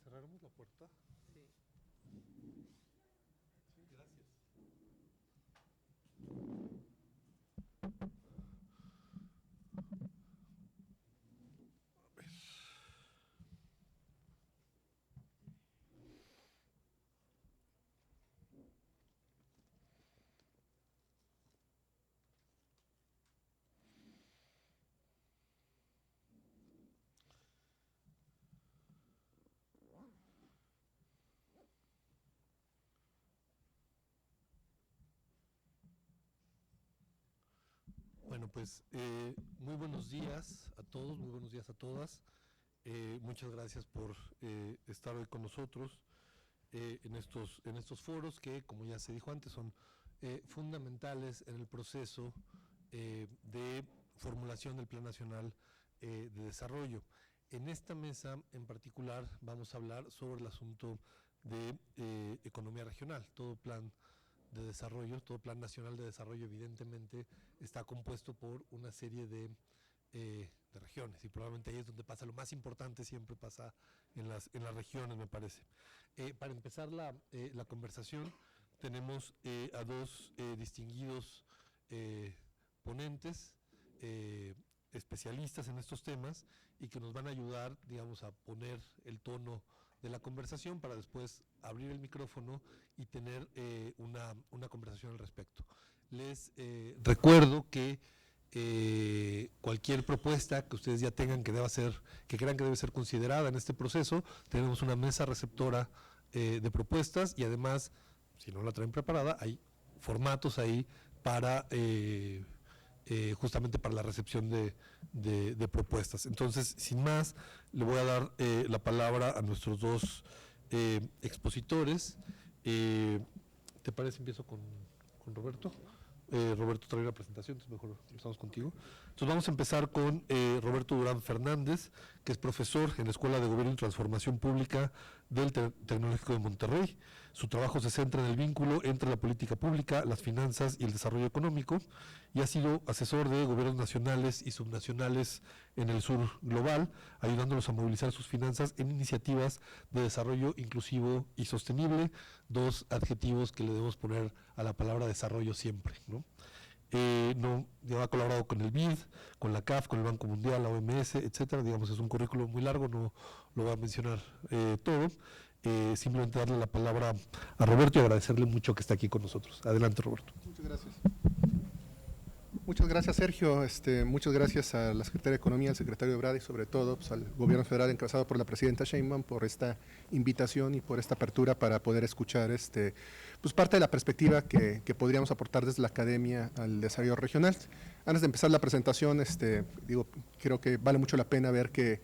¿Cerraremos la puerta? Sí. Sí, gracias. Bueno, pues muy buenos días a todos, muy buenos días a todas. Muchas gracias por estar hoy con nosotros en estos foros que, como ya se dijo antes, son fundamentales en el proceso de formulación del Plan Nacional de Desarrollo. En esta mesa en particular vamos a hablar sobre el asunto de economía regional. Todo plan de desarrollo, todo plan nacional de desarrollo evidentemente está compuesto por una serie de regiones, y probablemente ahí es donde pasa lo más importante, siempre pasa en las regiones, me parece. Para empezar la conversación tenemos a dos distinguidos ponentes, especialistas en estos temas, y que nos van a ayudar, digamos, a poner el tono de la conversación para después abrir el micrófono y tener una conversación al respecto. Les recuerdo que cualquier propuesta que ustedes ya tengan que crean que debe ser considerada en este proceso, tenemos una mesa receptora de propuestas, y además, si no la traen preparada, hay formatos ahí para justamente para la recepción de propuestas. Entonces, sin más, le voy a dar la palabra a nuestros dos expositores. ¿Te parece? Empiezo con Roberto. Roberto trae la presentación, entonces mejor empezamos contigo. Entonces vamos a empezar con Roberto Durán Fernández, que es profesor en la Escuela de Gobierno y Transformación Pública del Tecnológico de Monterrey. Su trabajo se centra en el vínculo entre la política pública, las finanzas y el desarrollo económico, y ha sido asesor de gobiernos nacionales y subnacionales en el sur global, ayudándolos a movilizar sus finanzas en iniciativas de desarrollo inclusivo y sostenible, dos adjetivos que le debemos poner a la palabra desarrollo siempre, ¿no? Ya ha colaborado con el BID, con la CAF, con el Banco Mundial, la OMS, etcétera. Digamos, es un currículum muy largo, no lo voy a mencionar todo. Simplemente darle la palabra a Roberto y agradecerle mucho que esté aquí con nosotros. Adelante, Roberto. Muchas gracias. Muchas gracias, Sergio. Muchas gracias a la Secretaría de Economía, al secretario Ebrard y sobre todo pues, al Gobierno Federal encabezado por la presidenta Sheinbaum por esta invitación y por esta apertura para poder escuchar pues parte de la perspectiva que podríamos aportar desde la academia al desarrollo regional. Antes de empezar la presentación, creo que vale mucho la pena ver que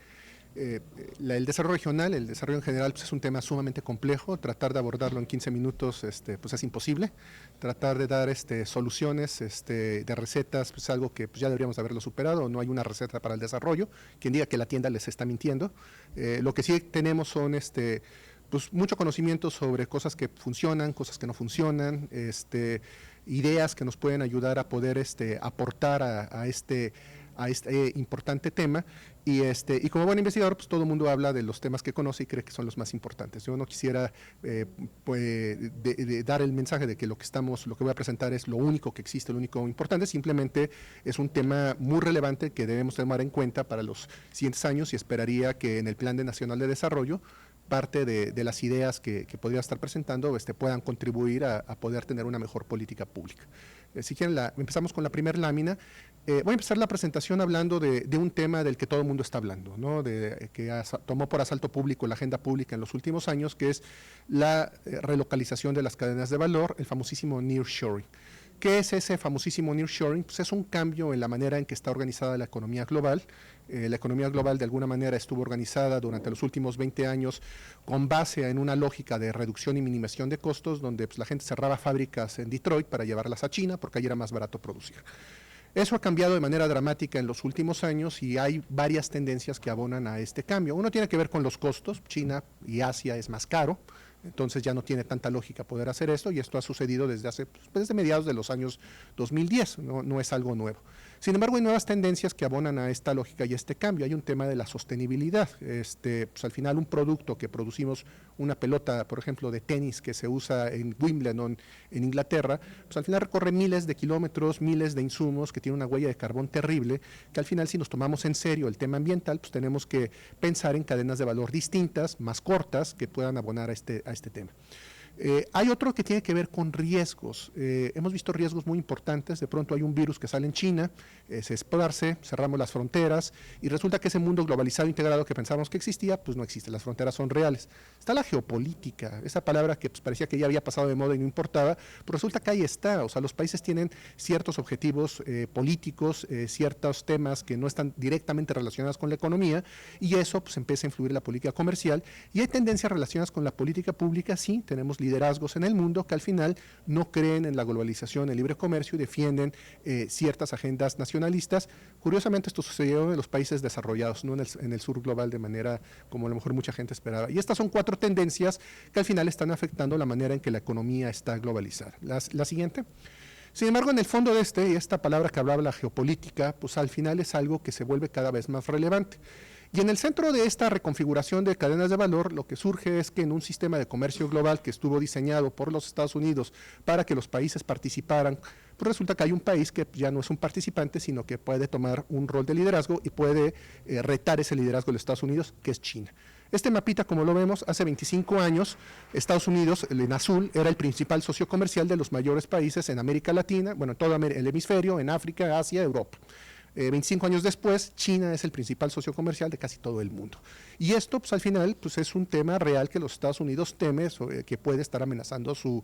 el desarrollo regional, el desarrollo en general, pues es un tema sumamente complejo. Tratar de abordarlo en 15 minutos pues es imposible. Tratar de dar soluciones de recetas, pues es algo que pues ya deberíamos haberlo superado. No hay una receta para el desarrollo. Quien diga que la tienda les está mintiendo. Lo que sí tenemos son pues mucho conocimiento sobre cosas que funcionan, cosas que no funcionan, ideas que nos pueden ayudar a poder aportar a este importante tema, y como buen investigador, pues todo el mundo habla de los temas que conoce y cree que son los más importantes. Yo no quisiera dar el mensaje de que lo que voy a presentar es lo único que existe, lo único importante. Simplemente es un tema muy relevante que debemos tomar en cuenta para los siguientes años, y esperaría que en el Plan Nacional de Desarrollo parte de las ideas que podría estar presentando puedan contribuir a poder tener una mejor política pública. Si quieren, empezamos con la primera lámina. Voy a empezar la presentación hablando de un tema del que todo el mundo está hablando, ¿no? Que tomó por asalto público la agenda pública en los últimos años, que es la relocalización de las cadenas de valor, el famosísimo nearshoring. ¿Qué es ese famosísimo nearshoring? Pues es un cambio en la manera en que está organizada la economía global. La economía global de alguna manera estuvo organizada durante los últimos 20 años con base en una lógica de reducción y minimización de costos, donde pues, la gente cerraba fábricas en Detroit para llevarlas a China porque allí era más barato producir. Eso ha cambiado de manera dramática en los últimos años y hay varias tendencias que abonan a este cambio. Uno tiene que ver con los costos. China y Asia es más caro, entonces ya no tiene tanta lógica poder hacer esto, y esto ha sucedido desde mediados de los años 2010, no es algo nuevo. Sin embargo, hay nuevas tendencias que abonan a esta lógica y este cambio. Hay un tema de la sostenibilidad. Pues al final un producto que producimos, una pelota, por ejemplo, de tenis que se usa en Wimbledon, en Inglaterra, pues al final recorre miles de kilómetros, miles de insumos, que tiene una huella de carbón terrible, que al final si nos tomamos en serio el tema ambiental, pues tenemos que pensar en cadenas de valor distintas, más cortas, que puedan abonar a este tema. Hay otro que tiene que ver con riesgos. Hemos visto riesgos muy importantes. De pronto hay un virus que sale en China, se esparce, cerramos las fronteras y resulta que ese mundo globalizado integrado que pensábamos que existía, pues no existe. Las fronteras son reales. Está la geopolítica, esa palabra que pues, parecía que ya había pasado de moda y no importaba, pero resulta que ahí está. O sea, los países tienen ciertos objetivos políticos, ciertos temas que no están directamente relacionados con la economía y eso pues empieza a influir en la política comercial y hay tendencias relacionadas con la política pública. Sí, tenemos liderazgos en el mundo que al final no creen en la globalización, el libre comercio y defienden ciertas agendas nacionalistas. Curiosamente esto sucedió en los países desarrollados, no en el sur global de manera como a lo mejor mucha gente esperaba. Y estas son 4 tendencias que al final están afectando la manera en que la economía está globalizada. La siguiente. Sin embargo, en el fondo de esta palabra que hablaba la geopolítica, pues al final es algo que se vuelve cada vez más relevante. Y en el centro de esta reconfiguración de cadenas de valor, lo que surge es que en un sistema de comercio global que estuvo diseñado por los Estados Unidos para que los países participaran, pues resulta que hay un país que ya no es un participante, sino que puede tomar un rol de liderazgo y puede retar ese liderazgo de los Estados Unidos, que es China. Este mapita, como lo vemos, hace 25 años, Estados Unidos, en azul, era el principal socio comercial de los mayores países en América Latina, bueno, en todo el hemisferio, en África, Asia, Europa. 25 años después, China es el principal socio comercial de casi todo el mundo. Y esto, pues al final, pues es un tema real que los Estados Unidos teme, que puede estar amenazando su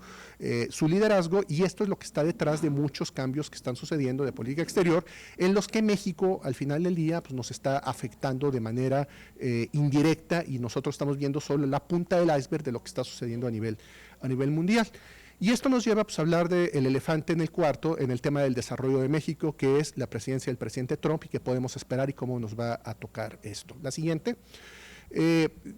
liderazgo, y esto es lo que está detrás de muchos cambios que están sucediendo de política exterior, en los que México, al final del día, pues nos está afectando de manera indirecta, y nosotros estamos viendo solo la punta del iceberg de lo que está sucediendo a nivel mundial. Y esto nos lleva pues, a hablar del elefante en el cuarto, en el tema del desarrollo de México, que es la presidencia del presidente Trump y qué podemos esperar y cómo nos va a tocar esto. La siguiente.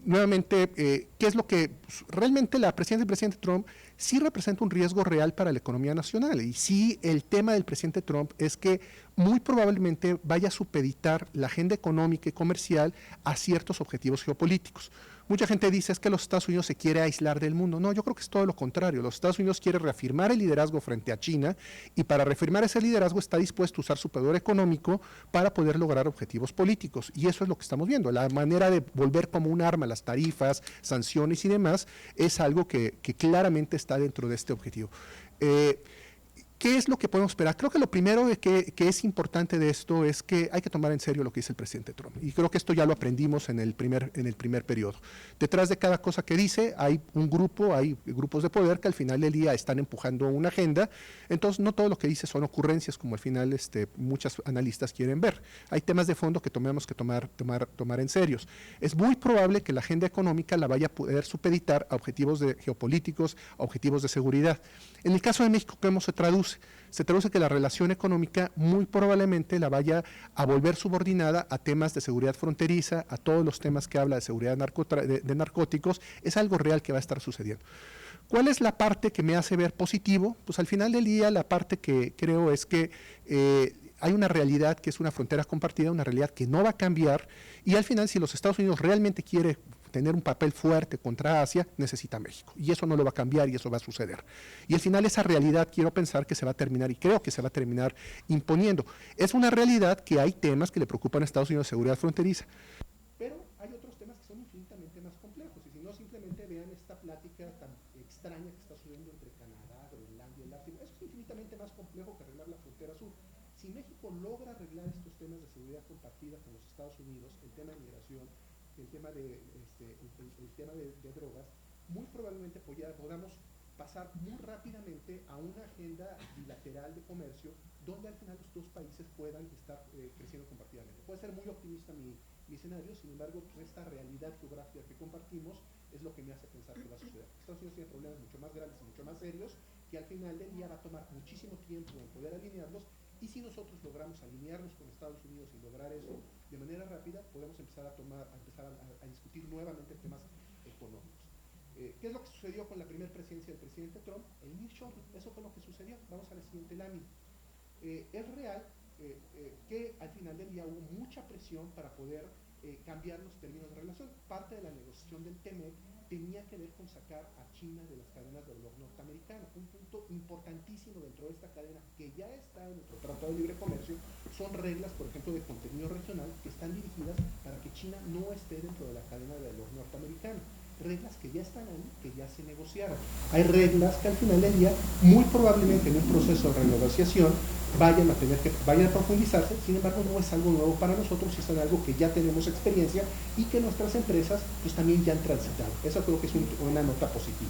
Nuevamente, ¿qué es lo que pues, realmente la presidencia del presidente Trump sí representa un riesgo real para la economía nacional? Y sí, el tema del presidente Trump es que muy probablemente vaya a supeditar la agenda económica y comercial a ciertos objetivos geopolíticos. Mucha gente dice es que los Estados Unidos se quiere aislar del mundo. No, yo creo que es todo lo contrario. Los Estados Unidos quiere reafirmar el liderazgo frente a China y para reafirmar ese liderazgo está dispuesto a usar su poder económico para poder lograr objetivos políticos. Y eso es lo que estamos viendo. La manera de volver como un arma las tarifas, sanciones y demás es algo que claramente está dentro de este objetivo. ¿Qué es lo que podemos esperar? Creo que lo primero que es importante de esto es que hay que tomar en serio lo que dice el presidente Trump. Y creo que esto ya lo aprendimos en el primer periodo. Detrás de cada cosa que dice hay hay grupos de poder que al final del día están empujando una agenda. Entonces, no todo lo que dice son ocurrencias como al final muchos analistas quieren ver. Hay temas de fondo que tenemos que tomar en serio. Es muy probable que la agenda económica la vaya a poder supeditar a objetivos geopolíticos, a objetivos de seguridad. En el caso de México, ¿cómo se traduce? Se traduce que la relación económica muy probablemente la vaya a volver subordinada a temas de seguridad fronteriza, a todos los temas que habla de seguridad de narcóticos. Es algo real que va a estar sucediendo. ¿Cuál es la parte que me hace ver positivo? Pues al final del día la parte que creo es que hay una realidad que es una frontera compartida, una realidad que no va a cambiar y al final si los Estados Unidos realmente quiere tener un papel fuerte contra Asia, necesita México. Y eso no lo va a cambiar y eso va a suceder. Y al final esa realidad quiero pensar que se va a terminar y creo que se va a terminar imponiendo. Es una realidad que hay temas que le preocupan a Estados Unidos de seguridad fronteriza. Pero hay otros temas que son infinitamente más complejos. Y si no, simplemente vean esta plática tan extraña que está sucediendo entre Canadá, Groenlandia y el Ártico. Eso es infinitamente más complejo que arreglar la frontera sur. Si México logra arreglar estos temas de seguridad compartida con los Estados Unidos, el tema de migración, el tema de drogas, muy probablemente podamos pasar muy rápidamente a una agenda bilateral de comercio donde al final los dos países puedan estar creciendo compartidamente. Puede ser muy optimista mi escenario, sin embargo, pues esta realidad geográfica que compartimos es lo que me hace pensar que va a suceder. Estados Unidos tiene problemas mucho más grandes y mucho más serios que al final del día va a tomar muchísimo tiempo en poder alinearlos. Y si nosotros logramos alinearnos con Estados Unidos y lograr eso de manera rápida, podemos empezar a discutir nuevamente temas económicos. ¿Qué es lo que sucedió con la primera presidencia del presidente Trump? El nearshoring, eso fue lo que sucedió. Vamos a la siguiente lámina. Es real que al final del día hubo mucha presión para poder cambiar los términos de relación. Parte de la negociación del TEMEC tenía que ver con sacar a China de las cadenas del blog norteamericano. Un punto importantísimo dentro de esta cadena, que ya está en nuestro Tratado de Libre Comercio, son reglas, por ejemplo, de contenido regional que están dirigidas para que China no esté dentro de la cadena del blog norteamericano. Reglas que ya están ahí, que ya se negociaron. Hay reglas que al final del día, muy probablemente en un proceso de renegociación, vayan a profundizarse. Sin embargo, no es algo nuevo para nosotros, es algo que ya tenemos experiencia y que nuestras empresas pues también ya han transitado. Eso creo que es una nota positiva.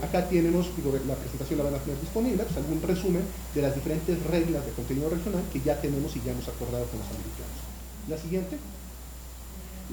Acá tenemos, la presentación la van a tener disponible, pues algún resumen de las diferentes reglas de contenido regional que ya tenemos y ya hemos acordado con los americanos. La siguiente.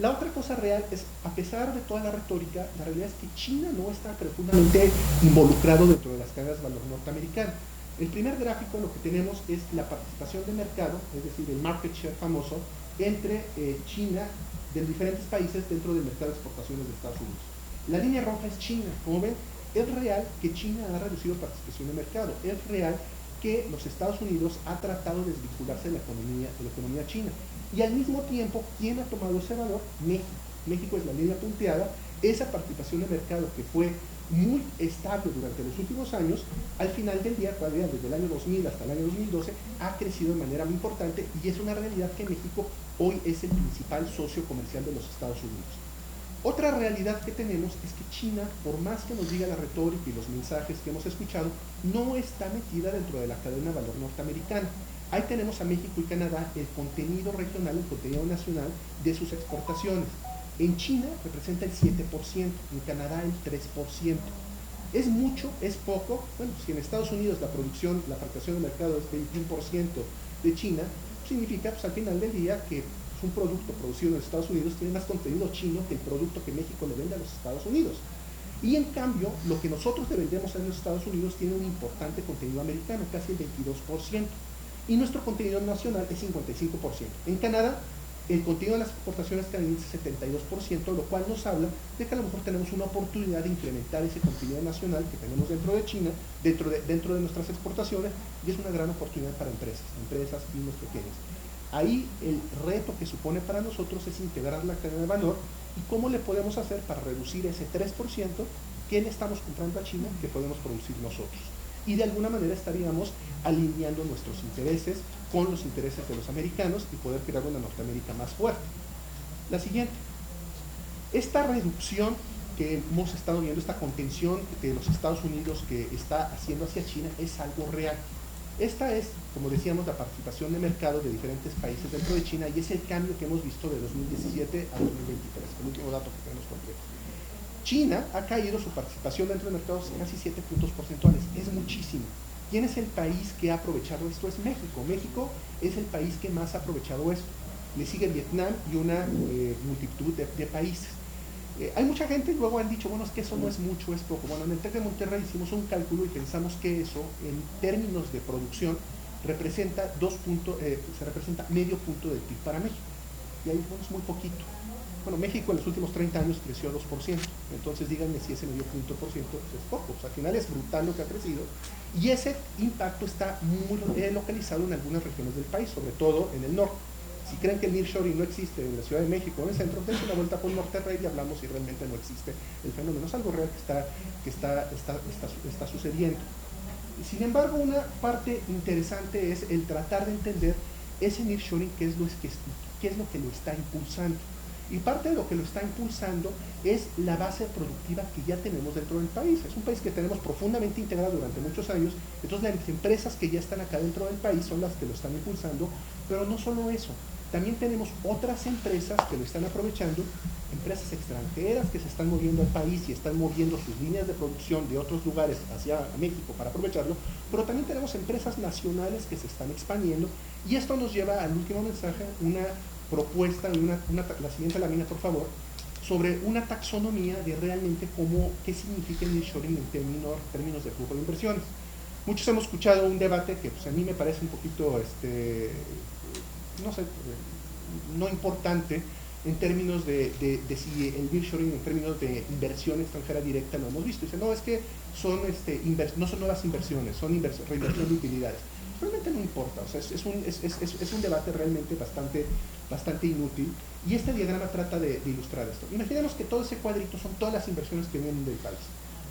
La otra cosa real es, a pesar de toda la retórica, la realidad es que China no está profundamente involucrado dentro de las cadenas de valor norteamericanas. El primer gráfico lo que tenemos es la participación de mercado, es decir, el market share famoso, entre China de diferentes países dentro del mercado de exportaciones de Estados Unidos. La línea roja es China. Como ven, es real que China ha reducido participación de mercado. Es real que los Estados Unidos ha tratado de desvincularse de la economía china. Y al mismo tiempo, ¿quién ha tomado ese valor? México. México es la línea punteada. Esa participación de mercado que fue muy estable durante los últimos años, al final del día, desde el año 2000 hasta el año 2012, ha crecido de manera muy importante y es una realidad que México hoy es el principal socio comercial de los Estados Unidos. Otra realidad que tenemos es que China, por más que nos diga la retórica y los mensajes que hemos escuchado, no está metida dentro de la cadena de valor norteamericana. Ahí tenemos a México y Canadá el contenido regional, el contenido nacional de sus exportaciones. En China representa el 7%, en Canadá el 3%. ¿Es mucho? ¿Es poco? Bueno, si en Estados Unidos la participación de mercado es 21% de China, significa pues, al final del día que un producto producido en los Estados Unidos tiene más contenido chino que el producto que México le vende a los Estados Unidos. Y en cambio, lo que nosotros le vendemos a los Estados Unidos tiene un importante contenido americano, casi el 22%. Y nuestro contenido nacional es 55%. En Canadá, el contenido de las exportaciones canadienses es 72%, lo cual nos habla de que a lo mejor tenemos una oportunidad de incrementar ese contenido nacional que tenemos dentro de China, dentro de nuestras exportaciones, y es una gran oportunidad para empresas pymes pequeñas. Ahí el reto que supone para nosotros es integrar la cadena de valor y cómo le podemos hacer para reducir ese 3% que le estamos comprando a China que podemos producir nosotros. Y de alguna manera estaríamos alineando nuestros intereses con los intereses de los americanos y poder crear una Norteamérica más fuerte. La siguiente. Esta reducción que hemos estado viendo, esta contención de los Estados Unidos que está haciendo hacia China es algo real. Esta es, como decíamos, la participación de mercado de diferentes países dentro de China y es el cambio que hemos visto de 2017 a 2023, el último dato que tenemos concreto. China ha caído su participación dentro de mercados casi 7 puntos porcentuales, es muchísimo. ¿Quién es el país que ha aprovechado esto? Es México. México es el país que más ha aprovechado esto. Le sigue Vietnam y una multitud de países. Hay mucha gente y luego han dicho, bueno, es que eso no es mucho, es poco. Bueno, en el TEC de Monterrey hicimos un cálculo y pensamos que eso, en términos de producción, representa se representa medio punto del PIB para México. Y ahí es muy poquito. Bueno, México en los últimos 30 años creció 2%, entonces díganme si ese medio punto por ciento es poco. O sea, al final es brutal lo que ha crecido. Y ese impacto está muy localizado en algunas regiones del país, sobre todo en el norte. Si creen que el nearshoring no existe en la Ciudad de México o en el centro, dense una vuelta por Monterrey y hablamos si realmente no existe el fenómeno. Es algo real que está sucediendo. Sin embargo, una parte interesante es el tratar de entender ese nearshoring, qué es lo que lo está impulsando. Y parte de lo que lo está impulsando es la base productiva que ya tenemos dentro del país. Es un país que tenemos profundamente integrado durante muchos años, entonces las empresas que ya están acá dentro del país son las que lo están impulsando, pero no solo eso. También tenemos otras empresas que lo están aprovechando, empresas extranjeras que se están moviendo al país y están moviendo sus líneas de producción de otros lugares hacia México para aprovecharlo, pero también tenemos empresas nacionales que se están expandiendo y esto nos lleva al último mensaje, una propuesta, la siguiente lámina por favor, sobre una taxonomía de realmente qué significa el nearshoring en términos de flujo de inversiones. Muchos hemos escuchado un debate que pues, a mí me parece un poquito, no importante en términos de si el nearshoring en términos de inversión extranjera directa lo hemos visto. Dice, no, es que no son nuevas inversiones, son reinversión de utilidades. realmente no importa, o sea, es un debate realmente bastante inútil, y este diagrama trata de ilustrar esto. Imaginemos que todo ese cuadrito son todas las inversiones que vienen del país.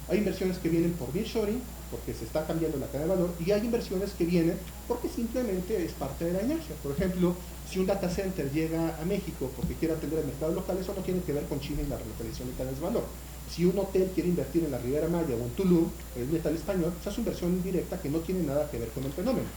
Hay inversiones que vienen por nearshoring, porque se está cambiando la cadena de valor, y hay inversiones que vienen porque simplemente es parte de la inercia. Por ejemplo, si un data center llega a México porque quiere atender el mercado local, eso no tiene que ver con China y la relocalización de cadenas de valor. Si un hotel quiere invertir en la Riviera Maya o en Tulum, el metal español, pues es una inversión indirecta que no tiene nada que ver con el fenómeno.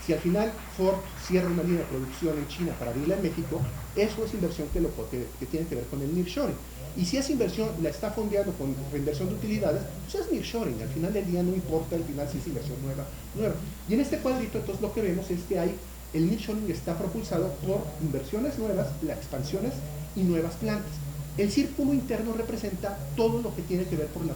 Si al final Ford cierra una línea de producción en China para abrirla en México, eso es inversión que tiene que ver con el nearshoring. Y si esa inversión la está fondeando con reinversión de utilidades, pues es nearshoring. Al final del día no importa al final si es inversión nueva. Y en este cuadrito entonces lo que vemos es que el nearshoring está propulsado por inversiones nuevas, las expansiones y nuevas plantas. El círculo interno representa todo lo que tiene que ver por la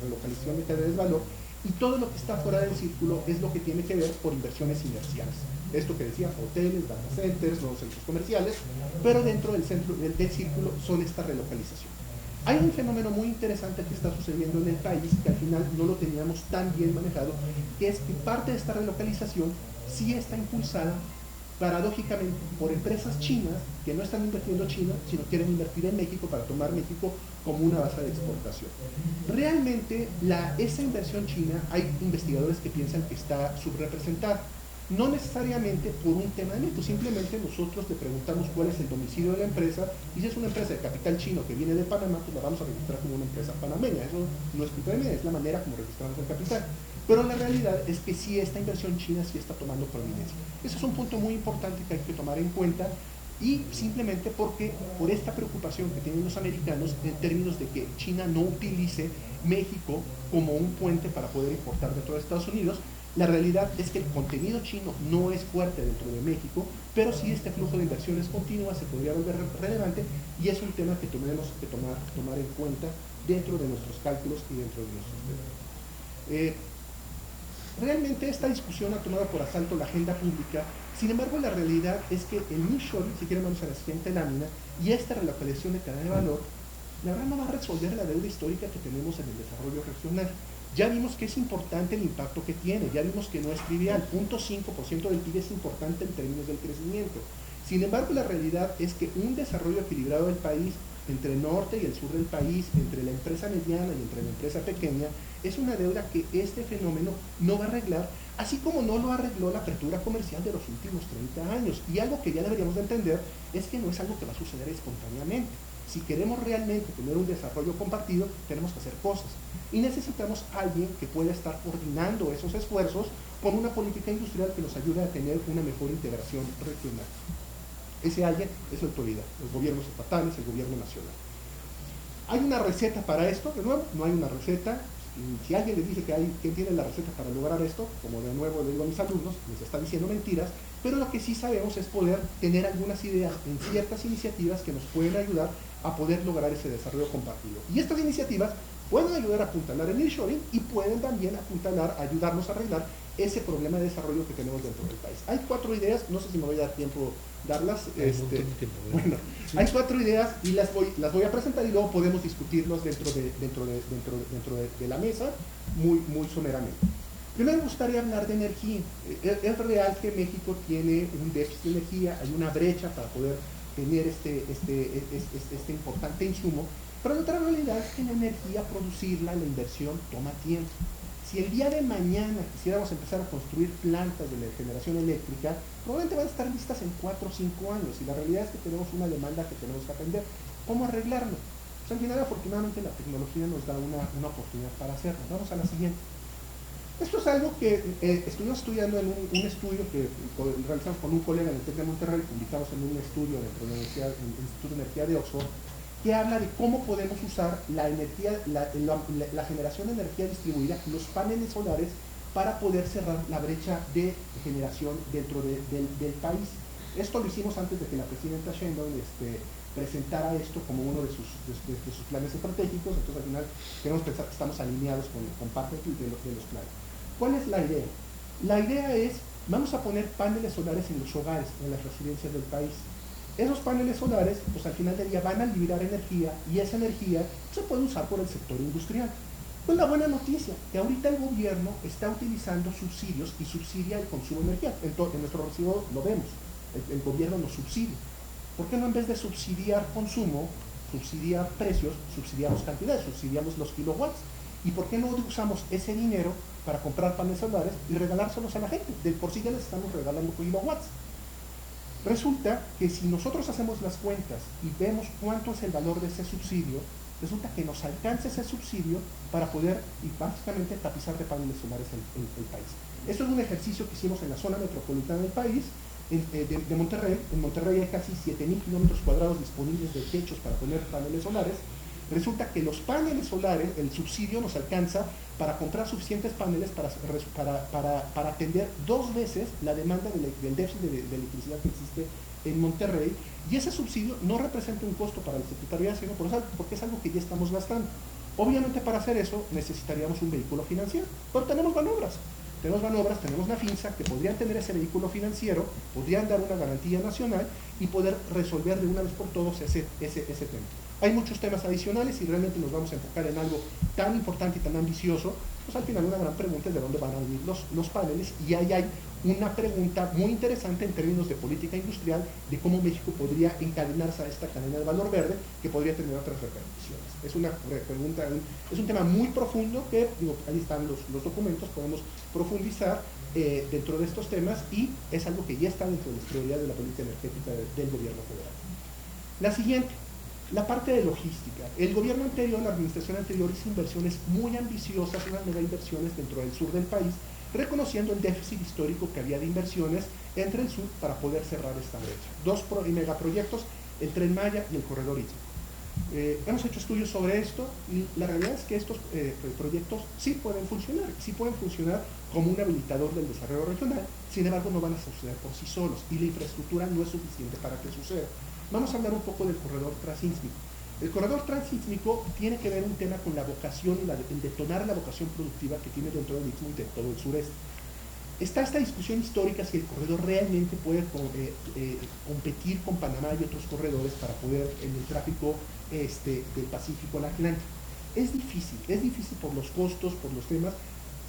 relocalización de cadenas de valor, y todo lo que está fuera del círculo es lo que tiene que ver por inversiones inerciales. Esto que decía, hoteles, data centers, nuevos centros comerciales, pero dentro del círculo son esta relocalización. Hay un fenómeno muy interesante que está sucediendo en el país, que al final no lo teníamos tan bien manejado, que es que parte de esta relocalización sí está impulsada paradójicamente por empresas chinas que no están invirtiendo en China, sino quieren invertir en México para tomar México como una base de exportación. Realmente esa inversión china, hay investigadores que piensan que está subrepresentada, no necesariamente por un tema de México, simplemente nosotros le preguntamos cuál es el domicilio de la empresa, y si es una empresa de capital chino que viene de Panamá, pues la vamos a registrar como una empresa panameña. Eso no es culpa de mí, es la manera como registramos el capital. Pero la realidad es que sí, esta inversión china sí está tomando prominencia. Ese es un punto muy importante que hay que tomar en cuenta, y simplemente porque por esta preocupación que tienen los americanos en términos de que China no utilice México como un puente para poder importar dentro de Estados Unidos. La realidad es que el contenido chino no es fuerte dentro de México, pero sí este flujo de inversiones continuas se podría volver relevante, y es un tema que tenemos que tomar en cuenta dentro de nuestros cálculos y dentro de nuestros temas. Realmente esta discusión ha tomado por asalto la agenda pública. Sin embargo, la realidad es que el nearshoring, si quieren vamos a la siguiente lámina, y esta relocalización de cadena de valor, la verdad no va a resolver la deuda histórica que tenemos en el desarrollo regional. Ya vimos que es importante el impacto que tiene, ya vimos que no es trivial, 0.5% del PIB es importante en términos del crecimiento. Sin embargo, la realidad es que un desarrollo equilibrado del país, entre el norte y el sur del país, entre la empresa mediana y entre la empresa pequeña, es una deuda que este fenómeno no va a arreglar, así como no lo arregló la apertura comercial de los últimos 30 años. Y algo que ya deberíamos de entender es que no es algo que va a suceder espontáneamente. Si queremos realmente tener un desarrollo compartido, tenemos que hacer cosas. Y necesitamos a alguien que pueda estar coordinando esos esfuerzos con una política industrial que nos ayude a tener una mejor integración regional. Ese alguien es la autoridad, los gobiernos estatales, el gobierno nacional. ¿Hay una receta para esto? De nuevo, no hay una receta. Y si alguien les dice que tiene la receta para lograr esto, como de nuevo le digo a mis alumnos, les está diciendo mentiras, pero lo que sí sabemos es poder tener algunas ideas en ciertas iniciativas que nos pueden ayudar a poder lograr ese desarrollo compartido. Y estas iniciativas pueden ayudar a apuntalar el nearshoring y pueden también ayudarnos a arreglar ese problema de desarrollo que tenemos dentro del país. Hay 4 ideas, no sé si me voy a dar tiempo darlas. Bueno, sí. Hay 4 ideas y las voy a presentar, y luego podemos discutirlos dentro de la mesa muy someramente. Primero me gustaría hablar de energía. Es real que México tiene un déficit de energía, hay una brecha para poder tener este importante insumo, pero la otra realidad es que la energía, producirla, la inversión, toma tiempo. Si el día de mañana quisiéramos empezar a construir plantas de generación eléctrica, probablemente van a estar listas en 4 o 5 años, y la realidad es que tenemos una demanda que tenemos que atender. ¿Cómo arreglarlo? Pues al final, afortunadamente, la tecnología nos da una oportunidad para hacerlo. Vamos a la siguiente. Esto es algo que estuvimos estudiando en un estudio que realizamos con un colega en el TEC de Monterrey, publicamos en un estudio dentro del Instituto de Energía de Oxford, que habla de cómo podemos usar la generación de energía distribuida, los paneles solares, para poder cerrar la brecha de generación dentro del país. Esto lo hicimos antes de que la presidenta Sheinbaum presentara esto como uno de sus planes estratégicos. Entonces al final queremos pensar que estamos alineados con parte de los planes. ¿Cuál es la idea? La idea es, vamos a poner paneles solares en los hogares, en las residencias del país. Esos paneles solares, pues al final del día van a liberar energía, y esa energía se puede usar por el sector industrial. Pues la buena noticia, que ahorita el gobierno está utilizando subsidios y subsidia el consumo de energía. En nuestro recibo lo vemos, el gobierno nos subsidia. ¿Por qué no en vez de subsidiar consumo, subsidiar precios, subsidiamos cantidades, subsidiamos los kilowatts? ¿Y por qué no usamos ese dinero para comprar paneles solares y regalárselos a la gente? De por sí ya les estamos regalando kilowatts. Resulta que si nosotros hacemos las cuentas y vemos cuánto es el valor de ese subsidio, resulta que nos alcanza ese subsidio para poder y básicamente tapizar de paneles solares el país. Esto es un ejercicio que hicimos en la zona metropolitana del país, de Monterrey. En Monterrey hay casi 7,000 kilómetros cuadrados disponibles de techos para poner paneles solares. Resulta que los paneles solares, el subsidio nos alcanza para comprar suficientes paneles para atender 2 veces la demanda del déficit de electricidad que existe en Monterrey, y ese subsidio no representa un costo para la Secretaría, sino porque es algo que ya estamos gastando. Obviamente para hacer eso necesitaríamos un vehículo financiero, pero tenemos Banobras, tenemos Nafinsa, que podrían tener ese vehículo financiero, podrían dar una garantía nacional y poder resolver de una vez por todos ese tema. Hay muchos temas adicionales y realmente nos vamos a enfocar en algo tan importante y tan ambicioso. Pues al final una gran pregunta es de dónde van a venir los paneles, y ahí hay una pregunta muy interesante en términos de política industrial, de cómo México podría encadenarse a esta cadena de valor verde que podría tener otras repercusiones. Es una pregunta, es un tema muy profundo que, ahí están los documentos, podemos profundizar dentro de estos temas, y es algo que ya está dentro de las prioridades de la política energética del gobierno federal. La siguiente, la parte de logística. El gobierno anterior, la administración anterior, hizo inversiones muy ambiciosas, unas mega inversiones dentro del sur del país, reconociendo el déficit histórico que había de inversiones entre el sur para poder cerrar esta brecha. 2 megaproyectos, el Tren Maya y el Corredor Istmo. Hemos hecho estudios sobre esto y la realidad es que estos proyectos sí pueden funcionar como un habilitador del desarrollo regional. Sin embargo, no van a suceder por sí solos y la infraestructura no es suficiente para que suceda. Vamos a hablar un poco del corredor transísmico. El corredor transísmico tiene que ver un tema con la vocación y el detonar la vocación productiva que tiene dentro del Istmo y de todo el sureste. Está esta discusión histórica si el corredor realmente puede competir con Panamá y otros corredores para poder en el tráfico del Pacífico al Atlántico. Es difícil por los costos, por los temas.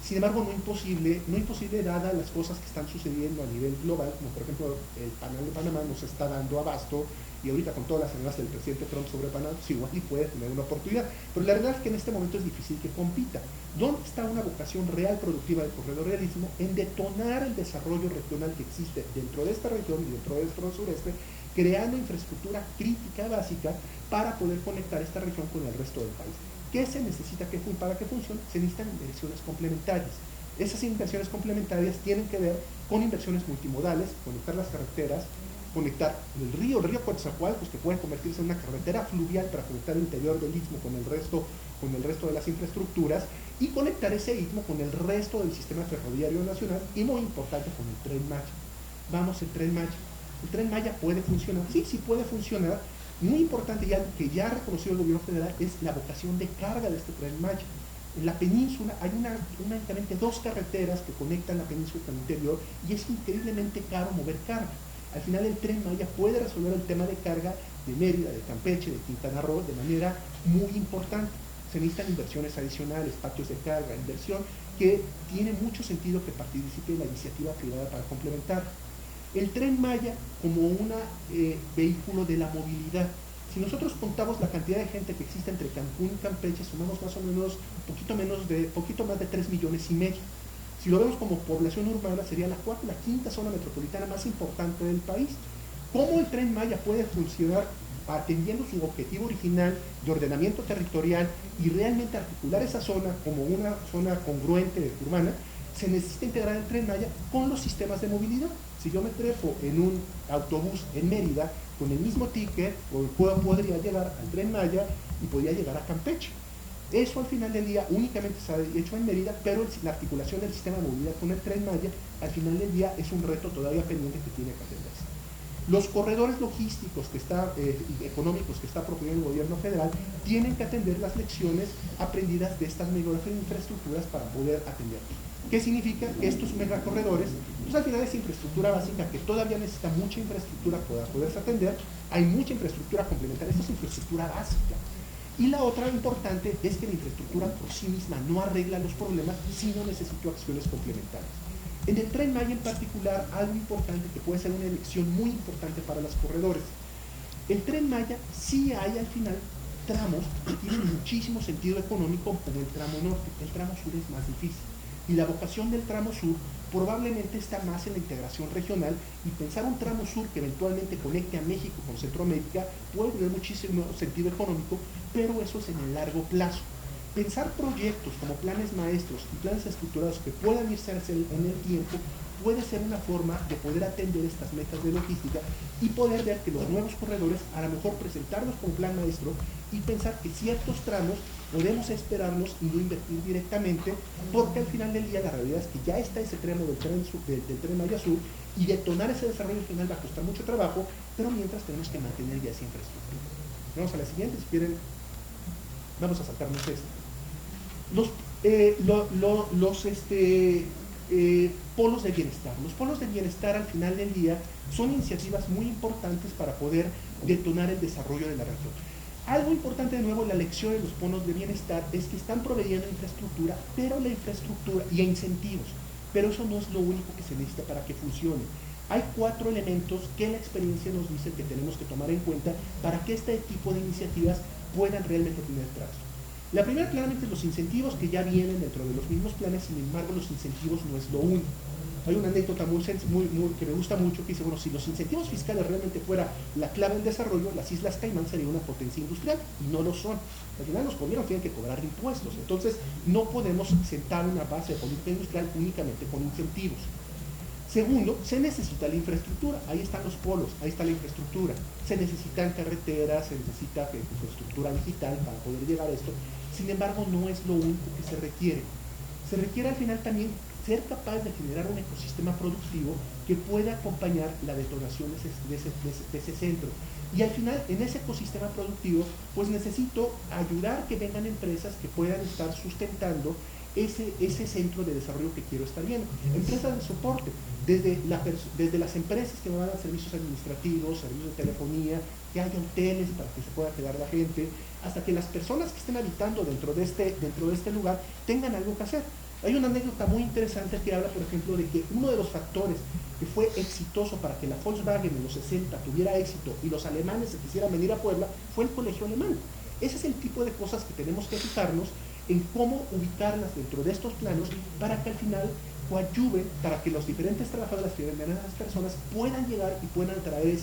Sin embargo, no imposible dada las cosas que están sucediendo a nivel global, como por ejemplo el Canal de Panamá nos está dando abasto, y ahorita con todas las amenazas del presidente Trump sobre Panamá, pues igual y puede tener una oportunidad. Pero la verdad es que en este momento es difícil que compita. ¿Dónde está una vocación real productiva del corredor del Istmo? En detonar el desarrollo regional que existe dentro de esta región y dentro de nuestro sureste, creando infraestructura crítica básica para poder conectar esta región con el resto del país. ¿Qué se necesita para que funcione? Se necesitan inversiones complementarias. Esas inversiones complementarias tienen que ver con inversiones multimodales, conectar las carreteras, conectar el río Coatzacoalcos, que puede convertirse en una carretera fluvial para conectar el interior del Istmo con el resto de las infraestructuras, y conectar ese Istmo con el resto del sistema ferroviario nacional, y muy importante, con el Tren Maya. El Tren Maya. ¿El Tren Maya puede funcionar? Sí puede funcionar. Muy importante, que ya ha reconocido el gobierno federal, es la vocación de carga de este Tren Maya. En la península hay únicamente 2 carreteras que conectan la península con el interior, y es increíblemente caro mover carga. Al final el Tren Maya puede resolver el tema de carga de Mérida, de Campeche, de Quintana Roo de manera muy importante. Se necesitan inversiones adicionales, patios de carga, inversión que tiene mucho sentido que participe la iniciativa privada para complementar. El Tren Maya como un vehículo de la movilidad. Si nosotros contamos la cantidad de gente que existe entre Cancún y Campeche, sumamos más o menos poquito más de 3,5 millones. Si lo vemos como población urbana, sería la quinta zona metropolitana más importante del país. ¿Cómo el Tren Maya puede funcionar atendiendo su objetivo original de ordenamiento territorial y realmente articular esa zona como una zona congruente urbana? Se necesita integrar el Tren Maya con los sistemas de movilidad. Si yo me trepo en un autobús en Mérida con el mismo ticket, podría llegar al Tren Maya y podría llegar a Campeche. Eso al final del día únicamente se ha hecho en Mérida, pero la articulación del sistema de movilidad con el Tren Maya al final del día es un reto todavía pendiente que tiene que atenderse. Los corredores logísticos y económicos que está proponiendo el gobierno federal tienen que atender las lecciones aprendidas de estas infraestructuras para poder atender. ¿Qué significa? Que estos megacorredores, pues al final es infraestructura básica que todavía necesita mucha infraestructura para poderse atender. Hay mucha infraestructura complementaria, esto es infraestructura básica. Y la otra importante es que la infraestructura por sí misma no arregla los problemas, sino necesita acciones complementarias. En el Tren Maya en particular, algo importante que puede ser una elección muy importante para los corredores. El Tren Maya sí hay al final tramos que tienen muchísimo sentido económico, como el tramo norte. El tramo sur es más difícil. Y la vocación del tramo sur probablemente está más en la integración regional, y pensar un tramo sur que eventualmente conecte a México con Centroamérica puede tener muchísimo sentido económico, pero eso es en el largo plazo. Pensar proyectos como planes maestros y planes estructurados que puedan irse en el tiempo puede ser una forma de poder atender estas metas de logística y poder ver que los nuevos corredores, a lo mejor presentarlos como plan maestro y pensar que ciertos tramos podemos esperarlos y no invertir directamente, porque al final del día la realidad es que ya está ese tramo del Tren Maya Sur, y detonar ese desarrollo final va a costar mucho trabajo, pero mientras tenemos que mantener ya esa infraestructura. Vamos a la siguiente, si quieren, vamos a saltarnos esta. Polos de bienestar. Los polos de bienestar al final del día son iniciativas muy importantes para poder detonar el desarrollo de la región. Algo importante de nuevo en la lección de los polos de bienestar es que están proveyendo infraestructura, pero la infraestructura y incentivos, pero eso no es lo único que se necesita para que funcione. Hay 4 elementos que la experiencia nos dice que tenemos que tomar en cuenta para que este tipo de iniciativas puedan realmente tener trazo. La primera, claramente, los incentivos que ya vienen dentro de los mismos planes. Sin embargo, los incentivos no es lo único. Hay una anécdota que me gusta mucho, que dice, bueno, si los incentivos fiscales realmente fuera la clave del desarrollo, las Islas Caimán sería una potencia industrial, y no lo son. Al final los gobiernos tienen que cobrar impuestos, entonces no podemos sentar una base de política industrial únicamente con incentivos. Segundo, se necesita la infraestructura. Ahí están los polos, ahí está la infraestructura. Se necesitan carreteras, se necesita infraestructura digital para poder llegar a esto. Sin embargo, no es lo único que se requiere. Se requiere al final también ser capaz de generar un ecosistema productivo que pueda acompañar la detonación de ese centro. Y al final, en ese ecosistema productivo, pues necesito ayudar que vengan empresas que puedan estar sustentando ese centro de desarrollo que quiero estar viendo. Empresas de soporte, desde las empresas que me van a dar servicios administrativos, servicios de telefonía, que haya hoteles para que se pueda quedar la gente, hasta que las personas que estén habitando dentro de este lugar tengan algo que hacer. Hay una anécdota muy interesante que habla, por ejemplo, de que uno de los factores que fue exitoso para que la Volkswagen en los 60 tuviera éxito y los alemanes se quisieran venir a Puebla fue el colegio alemán. Ese es el tipo de cosas que tenemos que fijarnos en cómo ubicarlas dentro de estos planos para que al final coadyuven, para que los diferentes trabajadores, las personas puedan llegar y puedan traer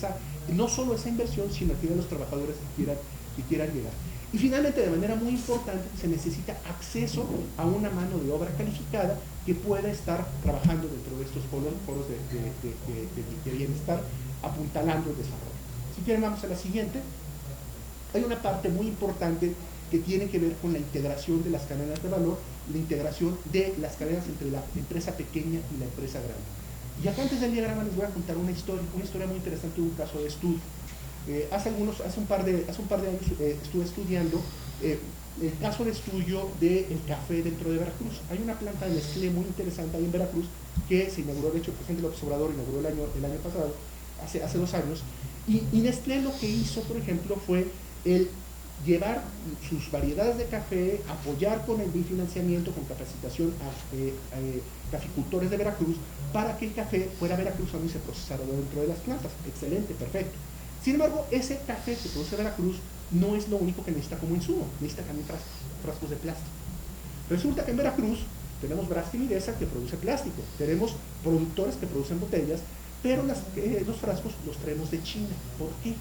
no solo esa inversión, sino que los trabajadores que quieran llegar. Y finalmente, de manera muy importante, se necesita acceso a una mano de obra calificada que pueda estar trabajando dentro de estos foros de bienestar, apuntalando el desarrollo. Si quieren, vamos a la siguiente. Hay una parte muy importante que tiene que ver con la integración de las cadenas de valor, la integración de las cadenas entre la empresa pequeña y la empresa grande. Y acá, antes del diagrama, les voy a contar una historia muy interesante de un caso de estudio. Hace un par de años estuve estudiando el caso de estudio del café dentro de Veracruz. Hay una planta de Nestlé muy interesante ahí en Veracruz que se inauguró, de hecho el presidente López Obrador inauguró el año pasado, hace 2 años, y Nestlé lo que hizo, por ejemplo, fue el llevar sus variedades de café, apoyar con el financiamiento, con capacitación a caficultores de Veracruz, para que el café fuera veracruzano y se procesara dentro de las plantas. Excelente, perfecto. Sin embargo, ese café que produce Veracruz no es lo único que necesita como insumo, necesita también frascos de plástico. Resulta que en Veracruz tenemos Braskem y Midesa que produce plástico, tenemos productores que producen botellas, pero los frascos los traemos de China. ¿Por qué?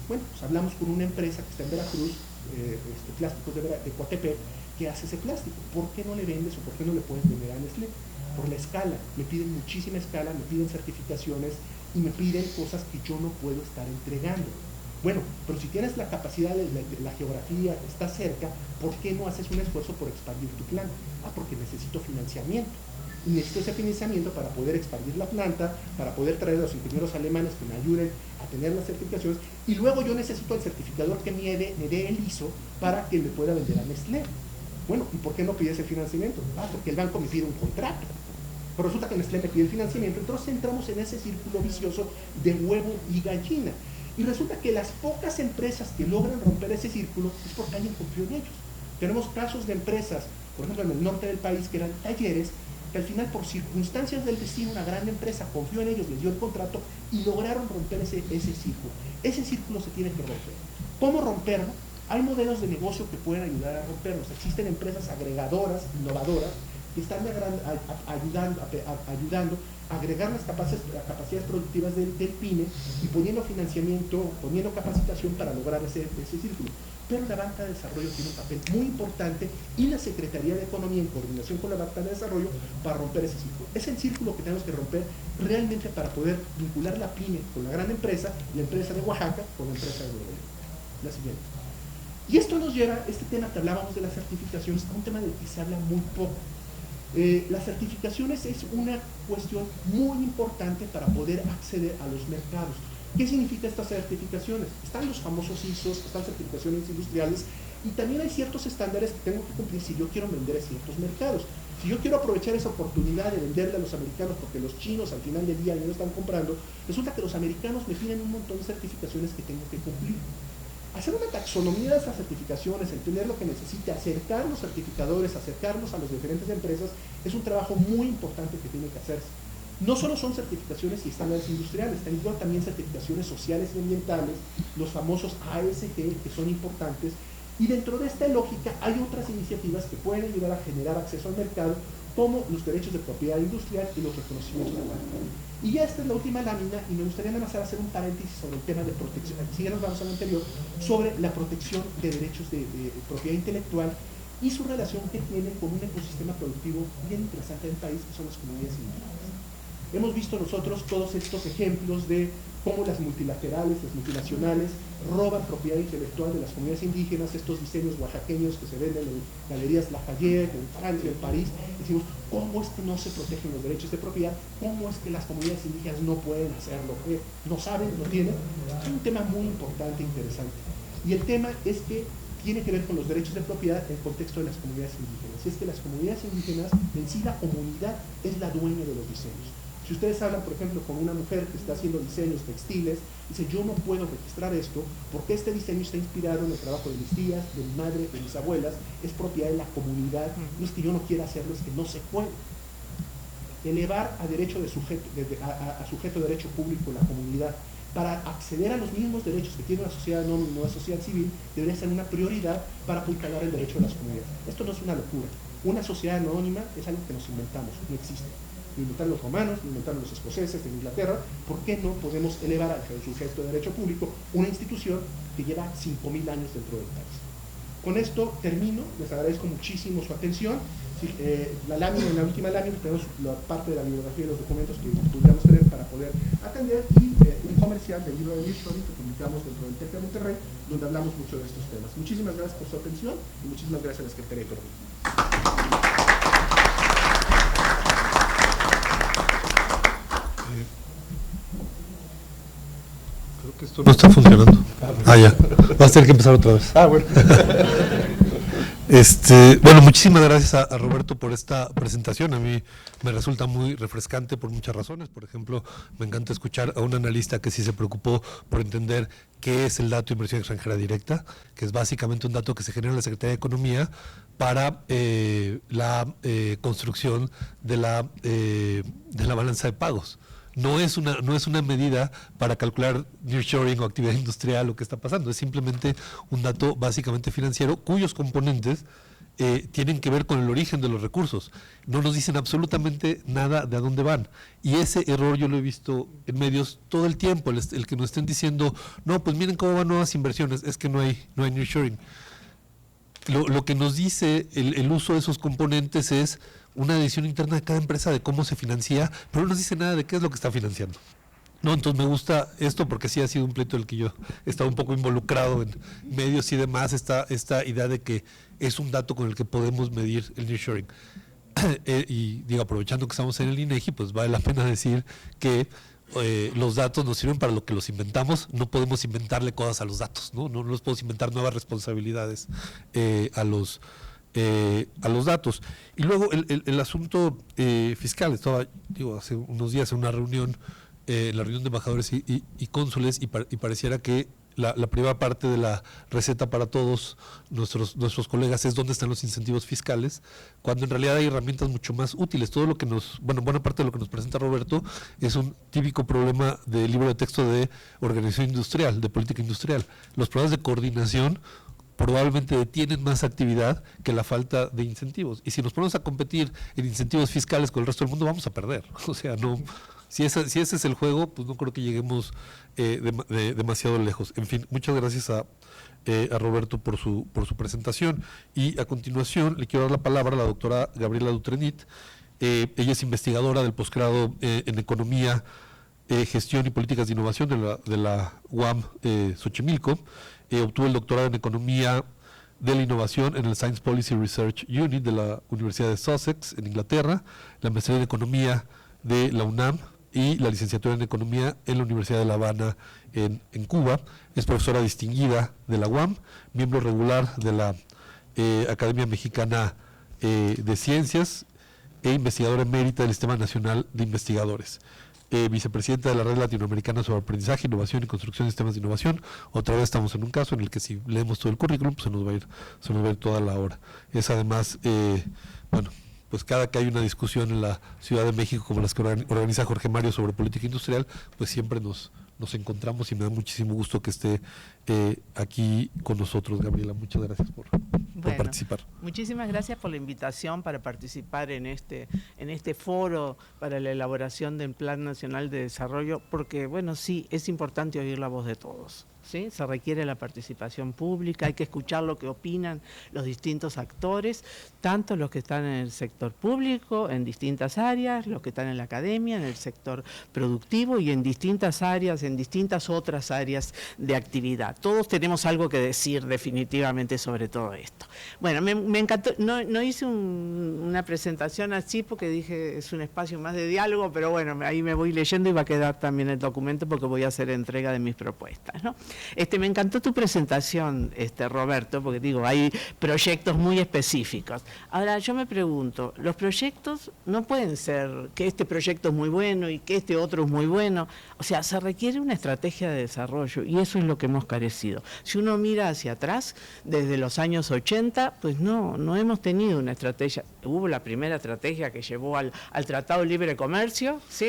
Bueno, pues hablamos con una empresa que está en Veracruz, Plásticos de Coatepec, que hace ese plástico. ¿Por qué no le vendes o por qué no le puedes vender a Nestlé? Por la escala. Me piden muchísima escala, me piden certificaciones y me piden cosas que yo no puedo estar entregando. Bueno, pero si tienes la capacidad de la geografía, estás cerca, ¿por qué no haces un esfuerzo por expandir tu planta? Porque necesito financiamiento. Y necesito ese financiamiento para poder expandir la planta, para poder traer a los ingenieros alemanes que me ayuden a tener las certificaciones, y luego yo necesito el certificador que me dé el ISO para que me pueda vender a Nestlé. Bueno, ¿y por qué no pides el financiamiento? Porque el banco me pide un contrato. Pero resulta que Nestlé me pide el financiamiento, entonces entramos en ese círculo vicioso de huevo y gallina. Y resulta que las pocas empresas que logran romper ese círculo es porque alguien confió en ellos. Tenemos casos de empresas, por ejemplo en el norte del país, que eran talleres, que al final por circunstancias del destino una gran empresa confió en ellos, les dio el contrato y lograron romper ese círculo. Ese círculo se tiene que romper. ¿Cómo romperlo? Hay modelos de negocio que pueden ayudar a romperlos. Existen empresas agregadoras, innovadoras, que están ayudando a agregar las capacidades productivas del PYME y poniendo financiamiento, poniendo capacitación para lograr ese círculo. Pero la banca de desarrollo tiene un papel muy importante y la Secretaría de Economía en coordinación con la banca de desarrollo para romper ese círculo. Es el círculo que tenemos que romper realmente para poder vincular la PYME con la gran empresa, la empresa de Oaxaca con la empresa de Nuevo León. La siguiente. Y esto nos lleva, este tema que hablábamos de las certificaciones, a un tema del que se habla muy poco. Las certificaciones es una cuestión muy importante para poder acceder a los mercados. ¿Qué significa estas certificaciones? Están los famosos ISOs, están certificaciones industriales y también hay ciertos estándares que tengo que cumplir si yo quiero vender a ciertos mercados. Si yo quiero aprovechar esa oportunidad de venderle a los americanos porque los chinos al final del día ya no están comprando, resulta que los americanos me piden un montón de certificaciones que tengo que cumplir. Hacer una taxonomía de estas certificaciones, entender lo que necesita, acercar los certificadores, acercarlos a las diferentes empresas, es un trabajo muy importante que tiene que hacerse. No solo son certificaciones y estándares industriales, también certificaciones sociales y ambientales, los famosos ASG, que son importantes, y dentro de esta lógica hay otras iniciativas que pueden ayudar a generar acceso al mercado, como los derechos de propiedad industrial y los reconocimientos de marca. Y ya esta es la última lámina, y me gustaría nada más hacer un paréntesis sobre el tema de protección, si ya nos vamos al anterior, sobre la protección de derechos de propiedad intelectual y su relación que tiene con un ecosistema productivo bien interesante del país, que son las comunidades indígenas. Hemos visto nosotros todos estos ejemplos de cómo las multilaterales, las multinacionales, roban propiedad intelectual de las comunidades indígenas, estos diseños oaxaqueños que se venden en galerías Lafayette, en Francia, en París. Decimos, ¿cómo es que no se protegen los derechos de propiedad? ¿Cómo es que las comunidades indígenas no pueden hacerlo? ¿No saben? ¿No tienen? Es un tema muy importante e interesante. Y el tema es que tiene que ver con los derechos de propiedad en el contexto de las comunidades indígenas. Y es que las comunidades indígenas, en sí la comunidad, es la dueña de los diseños. Si ustedes hablan, por ejemplo, con una mujer que está haciendo diseños textiles, dice, yo no puedo registrar esto porque este diseño está inspirado en el trabajo de mis tías, de mi madre, de mis abuelas, es propiedad de la comunidad, no es que yo no quiera hacerlo, es que no se puede. Elevar a derecho de sujeto, a sujeto de derecho público la comunidad para acceder a los mismos derechos que tiene una sociedad anónima o una sociedad civil debería ser una prioridad para apuntalar el derecho de las comunidades. Esto no es una locura. Una sociedad anónima es algo que nos inventamos, no existe. Lo inventaron los romanos, lo inventaron los escoceses de Inglaterra. ¿Por qué no podemos elevar al sujeto de derecho público una institución que lleva 5.000 años dentro del país? Con esto termino, les agradezco muchísimo su atención. La última lámina tenemos la parte de la bibliografía y los documentos que pudiéramos tener para poder atender y un comercial del libro de Nearshoring que publicamos dentro del TEC de Monterrey, donde hablamos mucho de estos temas. Muchísimas gracias por su atención y muchísimas gracias a la Secretaría de Economía. Creo que esto no está funcionando. Ya. Vas a tener que empezar otra vez. Bueno. Bueno, muchísimas gracias a Roberto por esta presentación. A mí me resulta muy refrescante por muchas razones. Por ejemplo, me encanta escuchar a un analista que sí se preocupó por entender qué es el dato de inversión extranjera directa, que es básicamente un dato que se genera en la Secretaría de Economía para la construcción de la balanza de pagos. No es una medida para calcular nearshoring o actividad industrial o qué está pasando, es simplemente un dato básicamente financiero cuyos componentes tienen que ver con el origen de los recursos. No nos dicen absolutamente nada de a dónde van. Y ese error yo lo he visto en medios todo el tiempo, el que nos estén diciendo, no, pues miren cómo van nuevas inversiones, es que no hay nearshoring. Lo que nos dice el uso de esos componentes es una decisión interna de cada empresa de cómo se financia, pero no nos dice nada de qué es lo que está financiando. No, entonces me gusta esto porque sí ha sido un pleito del que yo he estado un poco involucrado en medios y demás, esta idea de que es un dato con el que podemos medir el nearshoring. Y digo, aprovechando que estamos en el INEGI, pues vale la pena decir que los datos nos sirven para lo que los inventamos, no podemos inventarle cosas a los datos, no los podemos inventar nuevas responsabilidades a los datos. Y luego el asunto fiscal. Estaba, hace unos días en una reunión la reunión de embajadores y cónsules y pareciera que la primera parte de la receta para todos nuestros colegas es dónde están los incentivos fiscales, cuando en realidad hay herramientas mucho más útiles. Todo lo que buena parte de lo que nos presenta Roberto es un típico problema del libro de texto de organización industrial, de política industrial. Los problemas de coordinación probablemente detienen más actividad que la falta de incentivos. Y si nos ponemos a competir en incentivos fiscales con el resto del mundo, vamos a perder. O sea, no... Si ese es el juego, pues no creo que lleguemos demasiado lejos. En fin, muchas gracias a Roberto por su presentación. Y a continuación le quiero dar la palabra a la doctora Gabriela Dutrenit. Ella es investigadora del posgrado en Economía, Gestión y Políticas de Innovación de la UAM Xochimilco. Obtuvo el doctorado en Economía de la Innovación en el Science Policy Research Unit de la Universidad de Sussex, en Inglaterra, la maestría en Economía de la UNAM y la licenciatura en Economía en la Universidad de La Habana, en Cuba. Es profesora distinguida de la UAM, miembro regular de la Academia Mexicana de Ciencias e investigadora emérita del Sistema Nacional de Investigadores. Vicepresidenta de la Red Latinoamericana sobre Aprendizaje, Innovación y Construcción de Sistemas de Innovación. Otra vez estamos en un caso en el que si leemos todo el currículum, pues se nos va a ir toda la hora. Es además, pues cada que hay una discusión en la Ciudad de México, como las que organiza Jorge Mario sobre política industrial, pues siempre nos encontramos y me da muchísimo gusto que esté aquí con nosotros. Gabriela, muchas gracias por participar. Muchísimas gracias por la invitación para participar en este foro para la elaboración del Plan Nacional de Desarrollo, porque, bueno, sí, es importante oír la voz de todos. ¿Sí? Se requiere la participación pública, hay que escuchar lo que opinan los distintos actores, tanto los que están en el sector público, en distintas áreas, los que están en la academia, en el sector productivo y en distintas áreas, en distintas otras áreas de actividad. Todos tenemos algo que decir definitivamente sobre todo esto. Bueno, me encantó, no hice una presentación así porque dije es un espacio más de diálogo, pero bueno, ahí me voy leyendo y va a quedar también el documento porque voy a hacer entrega de mis propuestas, ¿no? Me encantó tu presentación, Roberto, porque digo, hay proyectos muy específicos. Ahora, yo me pregunto, los proyectos no pueden ser que este proyecto es muy bueno y que este otro es muy bueno. O sea, se requiere una estrategia de desarrollo y eso es lo que hemos carecido. Si uno mira hacia atrás, desde los años 80, pues no hemos tenido una estrategia. Hubo la primera estrategia que llevó al Tratado de Libre Comercio, ¿sí?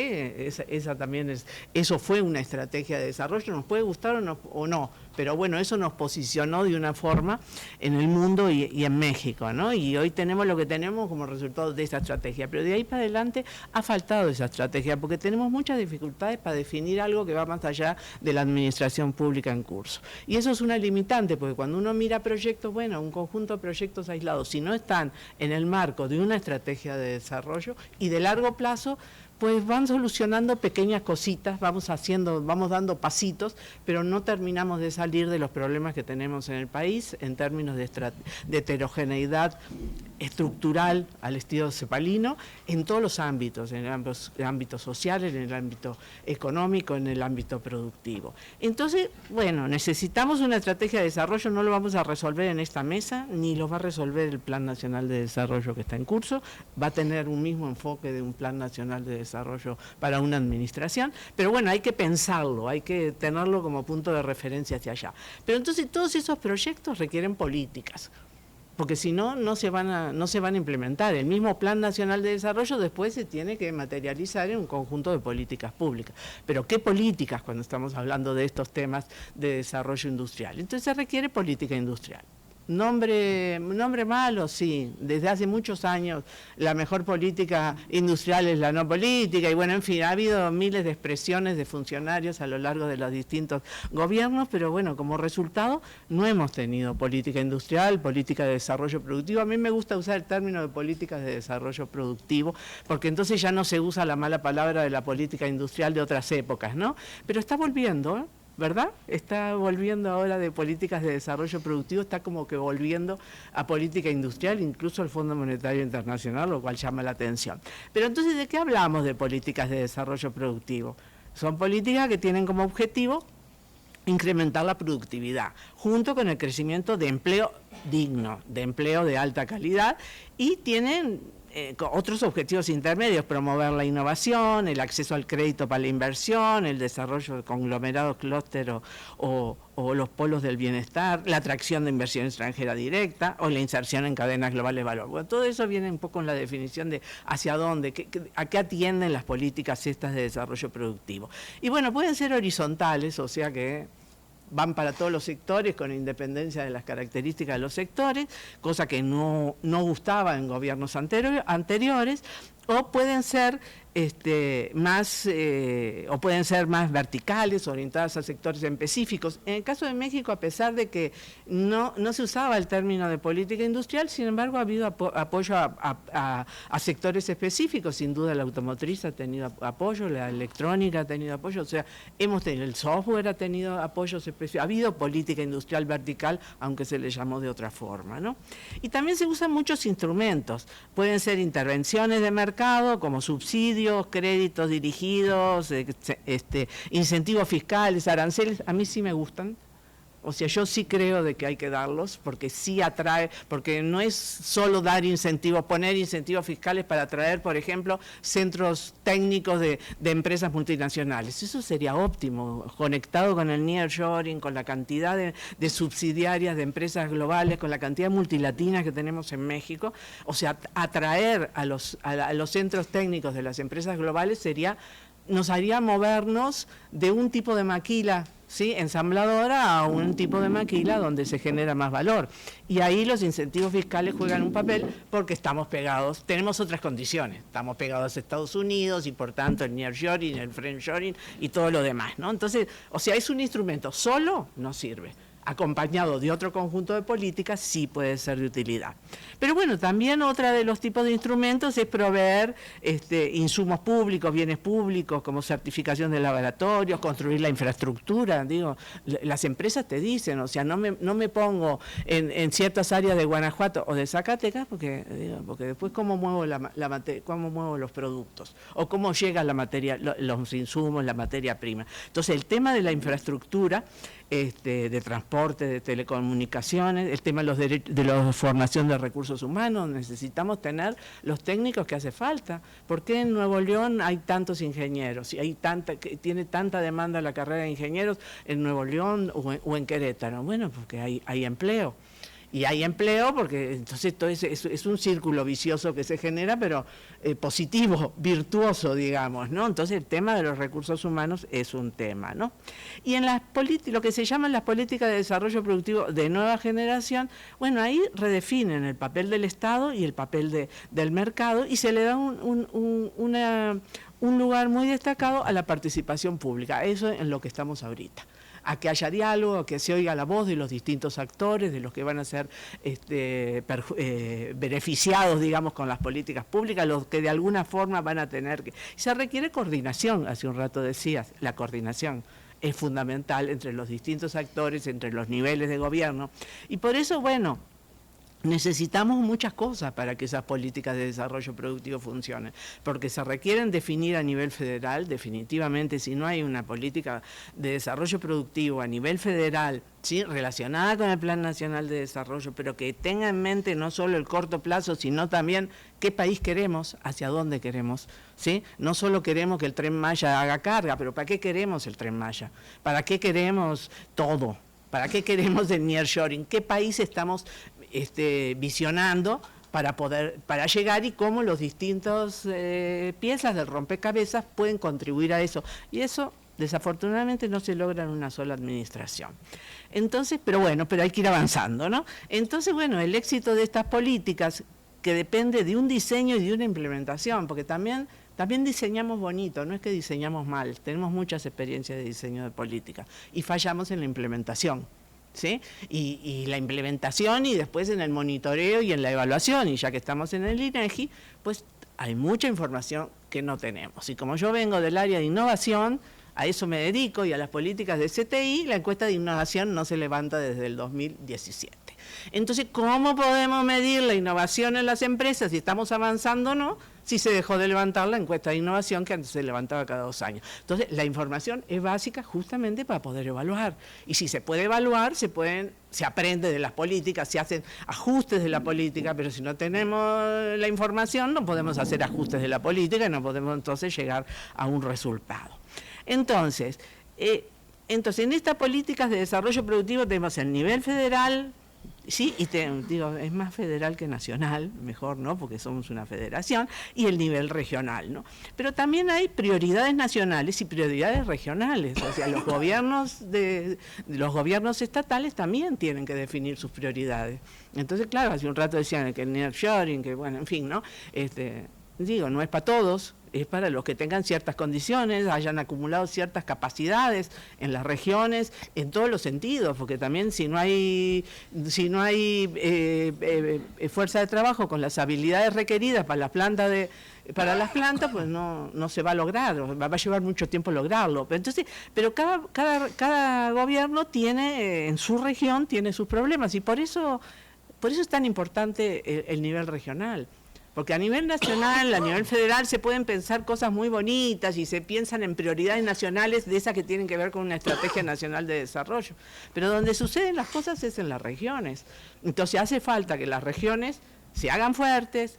Esa también eso fue una estrategia de desarrollo, nos puede gustar o no, pero bueno, eso nos posicionó de una forma en el mundo y en México, ¿no? Y hoy tenemos lo que tenemos como resultado de esa estrategia, pero de ahí para adelante ha faltado esa estrategia, porque tenemos muchas dificultades para definir algo que va más allá de la administración pública en curso. Y eso es una limitante, porque cuando uno mira proyectos, bueno, un conjunto de proyectos aislados, si no están en el marco de una estrategia de desarrollo y de largo plazo, pues van solucionando pequeñas cositas, vamos dando pasitos, pero no terminamos de salir de los problemas que tenemos en el país en términos de heterogeneidad estructural al estilo cepalino en todos los ámbitos, en el ámbito social, en el ámbito económico, en el ámbito productivo. Entonces, bueno, necesitamos una estrategia de desarrollo, no lo vamos a resolver en esta mesa, ni lo va a resolver el Plan Nacional de Desarrollo que está en curso, va a tener un mismo enfoque de un Plan Nacional de Desarrollo para una administración, pero bueno, hay que pensarlo, hay que tenerlo como punto de referencia hacia allá. Pero entonces todos esos proyectos requieren políticas, porque si no, no se van a implementar. El mismo Plan Nacional de Desarrollo después se tiene que materializar en un conjunto de políticas públicas. Pero ¿qué políticas cuando estamos hablando de estos temas de desarrollo industrial? Entonces se requiere política industrial. Nombre malo, sí. Desde hace muchos años la mejor política industrial es la no política y bueno, en fin, ha habido miles de expresiones de funcionarios a lo largo de los distintos gobiernos, pero bueno, como resultado no hemos tenido política industrial, política de desarrollo productivo. A mí me gusta usar el término de políticas de desarrollo productivo porque entonces ya no se usa la mala palabra de la política industrial de otras épocas, ¿no? Pero está volviendo, ¿eh? ¿Verdad? Está volviendo ahora de políticas de desarrollo productivo, está como que volviendo a política industrial, incluso el Fondo Monetario Internacional, lo cual llama la atención. Pero entonces, ¿de qué hablamos de políticas de desarrollo productivo? Son políticas que tienen como objetivo incrementar la productividad, junto con el crecimiento de empleo digno, de empleo de alta calidad, y tienen con otros objetivos intermedios, promover la innovación, el acceso al crédito para la inversión, el desarrollo de conglomerados, clúster o los polos del bienestar, la atracción de inversión extranjera directa o la inserción en cadenas globales de valor. Bueno, todo eso viene un poco en la definición de hacia dónde, a qué atienden las políticas estas de desarrollo productivo. Y bueno, pueden ser horizontales, o sea que van para todos los sectores con independencia de las características de los sectores, cosa que no gustaba en gobiernos anteriores, o pueden ser más verticales, orientadas a sectores específicos. En el caso de México, a pesar de que no se usaba el término de política industrial, sin embargo ha habido apoyo a sectores específicos. Sin duda la automotriz ha tenido apoyo, la electrónica ha tenido apoyo, o sea, el software ha tenido apoyos específicos, ha habido política industrial vertical, aunque se le llamó de otra forma, ¿no? Y también se usan muchos instrumentos, pueden ser intervenciones de mercado como subsidios, créditos dirigidos, incentivos fiscales, aranceles. A mí sí me gustan. O sea, yo sí creo de que hay que darlos, porque sí atrae, porque no es solo dar incentivos, poner incentivos fiscales para atraer, por ejemplo, centros técnicos de empresas multinacionales. Eso sería óptimo, conectado con el nearshoring, con la cantidad de subsidiarias de empresas globales, con la cantidad multilatinas que tenemos en México. O sea, atraer a los centros técnicos de las empresas globales nos haría movernos de un tipo de maquila, ¿sí?, ensambladora, a un tipo de maquila donde se genera más valor. Y ahí los incentivos fiscales juegan un papel porque estamos pegados, tenemos otras condiciones, estamos pegados a Estados Unidos y por tanto el nearshoring, el friendshoring y todo lo demás, ¿no? Entonces, o sea, es un instrumento, solo no sirve. Acompañado de otro conjunto de políticas, sí puede ser de utilidad. Pero bueno, también otra de los tipos de instrumentos es proveer insumos públicos, bienes públicos, como certificación de laboratorios, construir la infraestructura. Digo, las empresas te dicen, o sea, no me pongo en ciertas áreas de Guanajuato o de Zacatecas, porque después cómo muevo cómo muevo los productos, o cómo llega la materia, los insumos, la materia prima. Entonces, el tema de la infraestructura, de transporte, de telecomunicaciones, el tema de la formación de recursos humanos, necesitamos tener los técnicos que hace falta. ¿Por qué en Nuevo León hay tantos ingenieros? Y tiene tanta demanda la carrera de ingenieros en Nuevo León o en Querétaro. Bueno, porque hay empleo. Y hay empleo porque entonces todo es un círculo vicioso que se genera, pero positivo, virtuoso, digamos, ¿no? Entonces el tema de los recursos humanos es un tema, ¿no? Y en lo que se llaman las políticas de desarrollo productivo de nueva generación, bueno, ahí redefinen el papel del Estado y el papel del mercado y se le da un lugar muy destacado a la participación pública. Eso es en lo que estamos ahorita. A que haya diálogo, a que se oiga la voz de los distintos actores, de los que van a ser beneficiados, digamos, con las políticas públicas, los que de alguna forma van a tener que... Se requiere coordinación, hace un rato decías, la coordinación es fundamental entre los distintos actores, entre los niveles de gobierno, y por eso, bueno, necesitamos muchas cosas para que esas políticas de desarrollo productivo funcionen, porque se requieren definir a nivel federal. Definitivamente, si no hay una política de desarrollo productivo a nivel federal, ¿sí?, relacionada con el Plan Nacional de Desarrollo, pero que tenga en mente no solo el corto plazo, sino también qué país queremos, hacia dónde queremos, ¿sí? No solo queremos que el Tren Maya haga carga, pero ¿para qué queremos el Tren Maya? ¿Para qué queremos todo? ¿Para qué queremos el nearshoring? ¿Qué país estamos visionando para llegar, y cómo los distintos piezas del rompecabezas pueden contribuir a eso? Y eso desafortunadamente no se logra en una sola administración. Entonces, pero hay que ir avanzando, ¿no? Entonces, bueno, el éxito de estas políticas, que depende de un diseño y de una implementación, porque también diseñamos bonito, no es que diseñamos mal, tenemos muchas experiencias de diseño de política y fallamos en la implementación, ¿sí? Y la implementación, y después en el monitoreo y en la evaluación, y ya que estamos en el INEGI, pues hay mucha información que no tenemos. Y como yo vengo del área de innovación, a eso me dedico, y a las políticas de CTI, la encuesta de innovación no se levanta desde el 2017. Entonces, ¿cómo podemos medir la innovación en las empresas si estamos avanzando o no? si se dejó de levantar la encuesta de innovación que antes se levantaba cada 2 años. Entonces, la información es básica justamente para poder evaluar. Y si se puede evaluar, se aprende de las políticas, se hacen ajustes de la política, pero si no tenemos la información, no podemos hacer ajustes de la política y no podemos entonces llegar a un resultado. Entonces, en estas políticas de desarrollo productivo tenemos el nivel federal, sí, y digo, es más federal que nacional, mejor, ¿no? Porque somos una federación, y el nivel regional, ¿no? Pero también hay prioridades nacionales y prioridades regionales, o sea, los gobiernos estatales también tienen que definir sus prioridades. Entonces, claro, hace un rato decían que el nearshoring, que bueno, en fin, ¿no? Digo, no es para todos, es para los que tengan ciertas condiciones, hayan acumulado ciertas capacidades en las regiones, en todos los sentidos, porque también si no hay fuerza de trabajo con las habilidades requeridas para las plantas, pues no se va a lograr, va a llevar mucho tiempo lograrlo. Pero cada gobierno tiene, en su región, tiene sus problemas, y por eso es tan importante el nivel regional. Porque a nivel nacional, a nivel federal, se pueden pensar cosas muy bonitas y se piensan en prioridades nacionales de esas que tienen que ver con una estrategia nacional de desarrollo. Pero donde suceden las cosas es en las regiones. Entonces hace falta que las regiones se hagan fuertes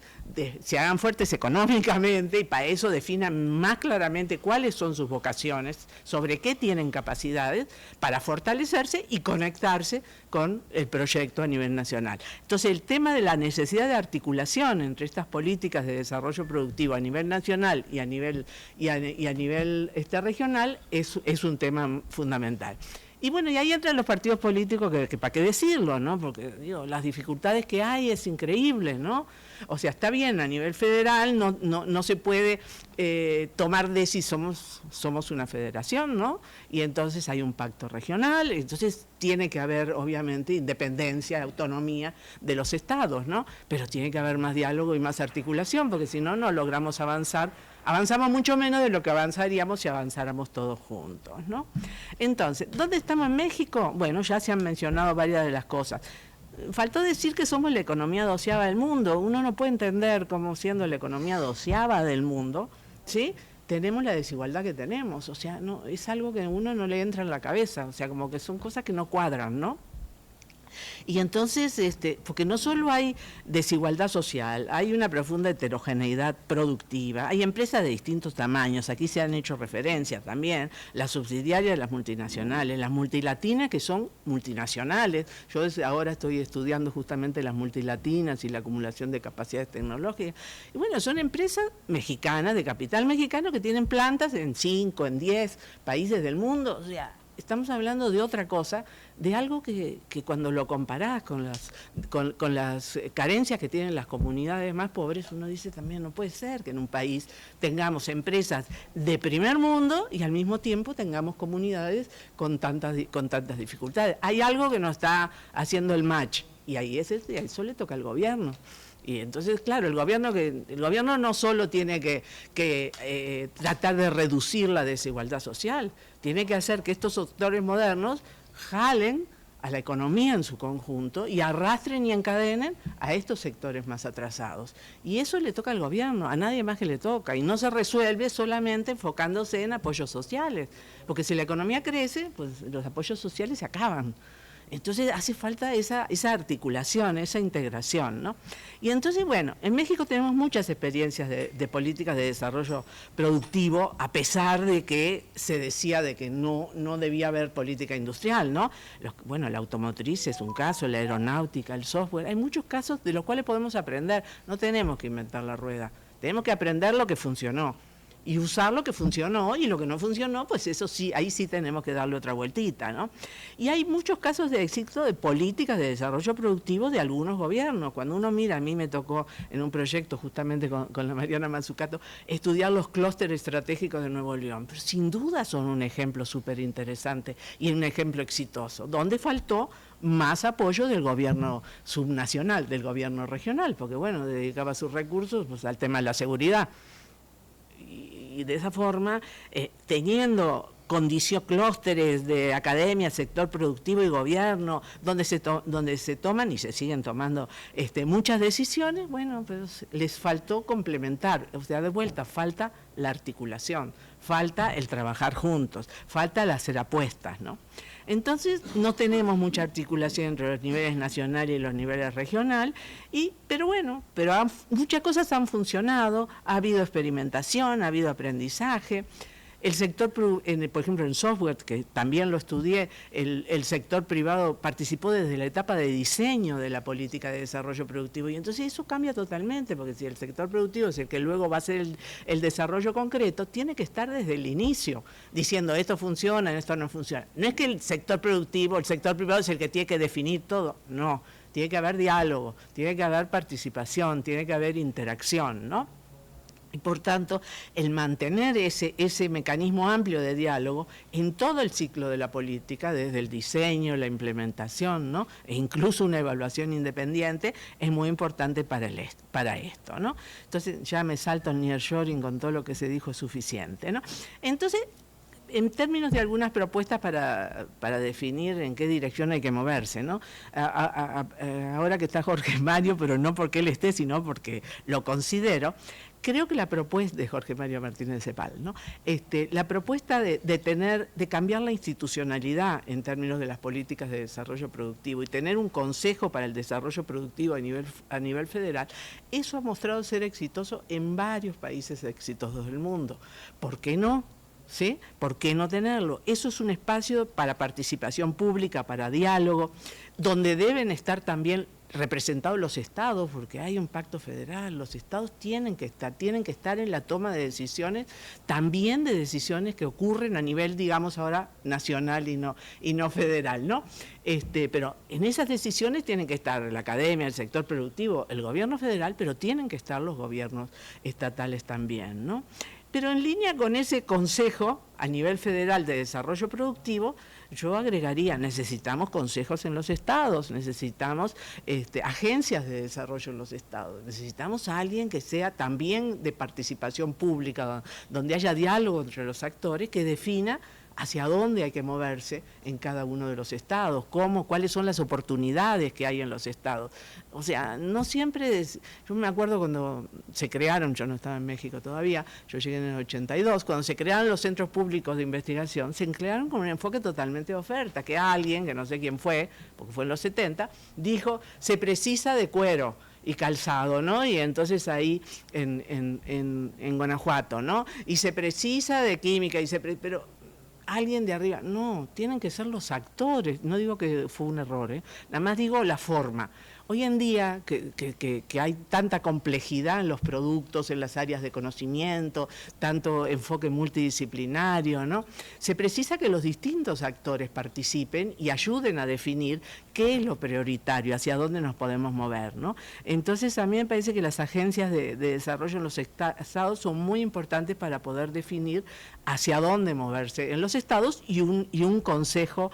económicamente, y para eso definan más claramente cuáles son sus vocaciones, sobre qué tienen capacidades, para fortalecerse y conectarse con el proyecto a nivel nacional. Entonces, el tema de la necesidad de articulación entre estas políticas de desarrollo productivo a nivel nacional y a nivel regional es un tema fundamental. Y bueno, y ahí entran los partidos políticos que para qué decirlo, ¿no? Porque digo, las dificultades que hay es increíble, ¿no? O sea, está bien, a nivel federal no se puede tomar de si somos una federación, ¿no? Y entonces hay un pacto regional, entonces tiene que haber, obviamente, independencia, autonomía de los estados, ¿no? Pero tiene que haber más diálogo y más articulación, porque si no, no logramos avanzar. Avanzamos mucho menos de lo que avanzaríamos si avanzáramos todos juntos, ¿no? Entonces, ¿dónde estamos en México? Bueno, ya se han mencionado varias de las cosas. Faltó decir que somos la economía 12ª del mundo. Uno no puede entender cómo, siendo la economía 12ª del mundo, ¿sí?, tenemos la desigualdad que tenemos. O sea, no, es algo que a uno no le entra en la cabeza. O sea, como que son cosas que no cuadran, ¿no? Y entonces, porque no solo hay desigualdad social, hay una profunda heterogeneidad productiva, hay empresas de distintos tamaños, aquí se han hecho referencias también, las subsidiarias de las multinacionales, las multilatinas que son multinacionales. Yo ahora estoy estudiando justamente las multilatinas y la acumulación de capacidades tecnológicas. Y bueno, son empresas mexicanas, de capital mexicano, que tienen plantas en 5, en 10 países del mundo. O sea, estamos hablando de otra cosa, de algo que cuando lo comparás con las carencias que tienen las comunidades más pobres, uno dice también, no puede ser que en un país tengamos empresas de primer mundo y al mismo tiempo tengamos comunidades con tantas dificultades. Hay algo que no está haciendo el match, y ahí eso le toca al gobierno. Y entonces, claro, el gobierno no solo tiene que tratar de reducir la desigualdad social, tiene que hacer que estos sectores modernos jalen a la economía en su conjunto y arrastren y encadenen a estos sectores más atrasados. Y eso le toca al gobierno, a nadie más que le toca, y no se resuelve solamente enfocándose en apoyos sociales, porque si la economía crece, pues los apoyos sociales se acaban. Entonces hace falta esa articulación, esa integración, ¿no? Y entonces, bueno, en México tenemos muchas experiencias de políticas de desarrollo productivo, a pesar de que se decía de que no debía haber política industrial, ¿no? Bueno, la automotriz es un caso, la aeronáutica, el software, hay muchos casos de los cuales podemos aprender. No tenemos que inventar la rueda, tenemos que aprender lo que funcionó y usar lo que funcionó, y lo que no funcionó, pues eso sí, ahí sí tenemos que darle otra vueltita, ¿no? Y hay muchos casos de éxito de políticas de desarrollo productivo de algunos gobiernos. Cuando uno mira, a mí me tocó en un proyecto justamente con la Mariana Mazzucato estudiar los clústeres estratégicos de Nuevo León, pero sin duda son un ejemplo súper interesante y un ejemplo exitoso, donde faltó más apoyo del gobierno subnacional, del gobierno regional, porque bueno, dedicaba sus recursos pues al tema de la seguridad. Y de esa forma, teniendo clústeres de academia, sector productivo y gobierno, donde se toman y se siguen tomando muchas decisiones, bueno, pero les faltó complementar, o sea, de vuelta, falta la articulación, falta el trabajar juntos, falta el hacer apuestas, ¿no? Entonces, no tenemos mucha articulación entre los niveles nacional y los niveles regional, pero bueno, muchas cosas han funcionado, ha habido experimentación, ha habido aprendizaje. El sector, por ejemplo, en software, que también lo estudié, el sector privado participó desde la etapa de diseño de la política de desarrollo productivo, y entonces eso cambia totalmente, porque si el sector productivo es el que luego va a hacer el desarrollo concreto, tiene que estar desde el inicio, diciendo esto funciona, esto no funciona. No es que el sector productivo, el sector privado es el que tiene que definir todo, no, tiene que haber diálogo, tiene que haber participación, tiene que haber interacción, ¿no? Y por tanto, el mantener ese mecanismo amplio de diálogo en todo el ciclo de la política, desde el diseño, la implementación, ¿no? E incluso una evaluación independiente, es muy importante para esto, ¿no? Entonces, ya me salto el nearshoring con todo lo que se dijo, es suficiente, ¿no? Entonces, en términos de algunas propuestas para definir en qué dirección hay que moverse, ¿no? Ahora que está Jorge Mario, pero no porque él esté, sino porque lo considero, creo que la propuesta de Jorge Mario Martínez Cepal, ¿no? La propuesta de cambiar la institucionalidad en términos de las políticas de desarrollo productivo y tener un consejo para el desarrollo productivo a nivel federal, eso ha mostrado ser exitoso en varios países exitosos del mundo. ¿Por qué no? ¿Sí? ¿Por qué no tenerlo? Eso es un espacio para participación pública, para diálogo, donde deben estar también representados los estados, porque hay un pacto federal, los estados tienen que estar en la toma de decisiones, también de decisiones que ocurren a nivel, digamos ahora, nacional y no federal, ¿no? Pero en esas decisiones tienen que estar la academia, el sector productivo, el gobierno federal, pero tienen que estar los gobiernos estatales también, ¿no? Pero en línea con ese consejo a nivel federal de desarrollo productivo, yo agregaría, necesitamos consejos en los estados, necesitamos agencias de desarrollo en los estados, necesitamos a alguien que sea también de participación pública, donde haya diálogo entre los actores, que defina hacia dónde hay que moverse en cada uno de los estados, cuáles son las oportunidades que hay en los estados. O sea, no siempre, yo me acuerdo cuando se crearon, yo no estaba en México todavía, yo llegué en el 82, cuando se crearon los centros públicos de investigación, se crearon con un enfoque totalmente de oferta, que alguien, que no sé quién fue, porque fue en los 70, dijo, se precisa de cuero y calzado, ¿no? Y entonces ahí en Guanajuato, ¿no? Y se precisa de química, pero alguien de arriba, no, tienen que ser los actores, no digo que fue un error, nada más digo la forma. Hoy en día, que hay tanta complejidad en los productos, en las áreas de conocimiento, tanto enfoque multidisciplinario, ¿no? Se precisa que los distintos actores participen y ayuden a definir qué es lo prioritario, hacia dónde nos podemos mover, ¿no? Entonces, a mí me parece que las agencias de desarrollo en los estados son muy importantes para poder definir hacia dónde moverse en los estados y un consejo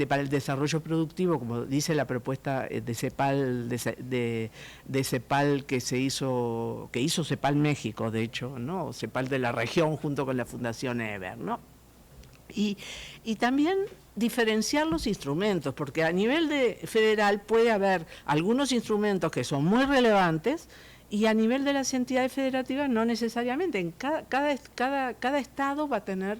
para el desarrollo productivo, como dice la propuesta de CEPAL, de CEPAL que hizo CEPAL México, de hecho, ¿no? CEPAL de la región junto con la Fundación Eber, ¿no? Y también diferenciar los instrumentos, porque a nivel federal puede haber algunos instrumentos que son muy relevantes y a nivel de las entidades federativas no necesariamente. En cada estado va a tener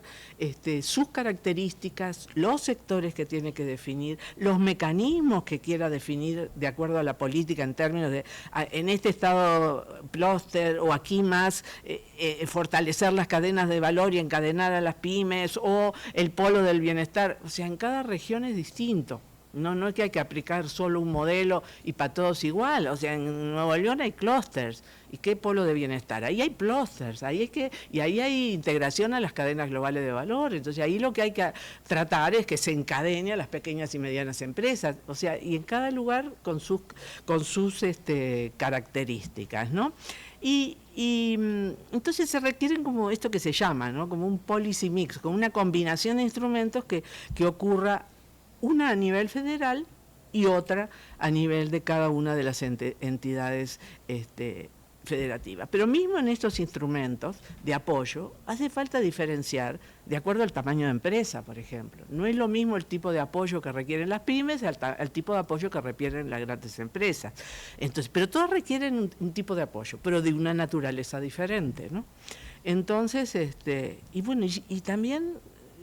sus características, los sectores que tiene que definir, los mecanismos que quiera definir de acuerdo a la política en términos de, en este estado clúster o aquí más, fortalecer las cadenas de valor y encadenar a las pymes o el polo del bienestar. O sea, en cada región es distinto. No es que hay que aplicar solo un modelo y para todos igual. O sea, en Nuevo León hay clústeres. ¿Y qué polo de bienestar? Ahí hay clústeres, y ahí hay integración a las cadenas globales de valor. Entonces ahí lo que hay que tratar es que se encadene a las pequeñas y medianas empresas. O sea, y en cada lugar con sus características, ¿no? Y entonces se requieren como esto que se llama, ¿no? Como un policy mix, como una combinación de instrumentos que ocurra una a nivel federal y otra a nivel de cada una de las entidades federativa. Pero mismo en estos instrumentos de apoyo, hace falta diferenciar de acuerdo al tamaño de empresa, por ejemplo. No es lo mismo el tipo de apoyo que requieren las pymes al tipo de apoyo que requieren las grandes empresas. Entonces, pero todos requieren un tipo de apoyo, pero de una naturaleza diferente, ¿no? Entonces, y bueno, y también,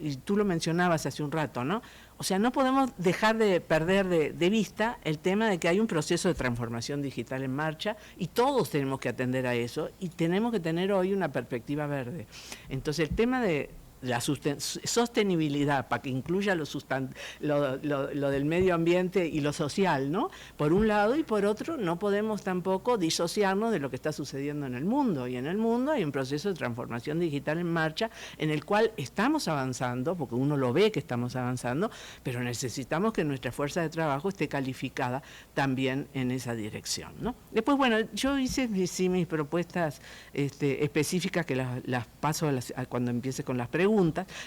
y tú lo mencionabas hace un rato, ¿no? O sea, no podemos dejar de perder de vista el tema de que hay un proceso de transformación digital en marcha y todos tenemos que atender a eso y tenemos que tener hoy una perspectiva verde. Entonces, el tema de la sostenibilidad, para que incluya lo del medio ambiente y lo social, ¿no? Por un lado, y por otro, no podemos tampoco disociarnos de lo que está sucediendo en el mundo. Y en el mundo hay un proceso de transformación digital en marcha en el cual estamos avanzando, porque uno lo ve que estamos avanzando, pero necesitamos que nuestra fuerza de trabajo esté calificada también en esa dirección, ¿no? Después, bueno, yo hice mis propuestas específicas que las paso cuando empiece con las preguntas,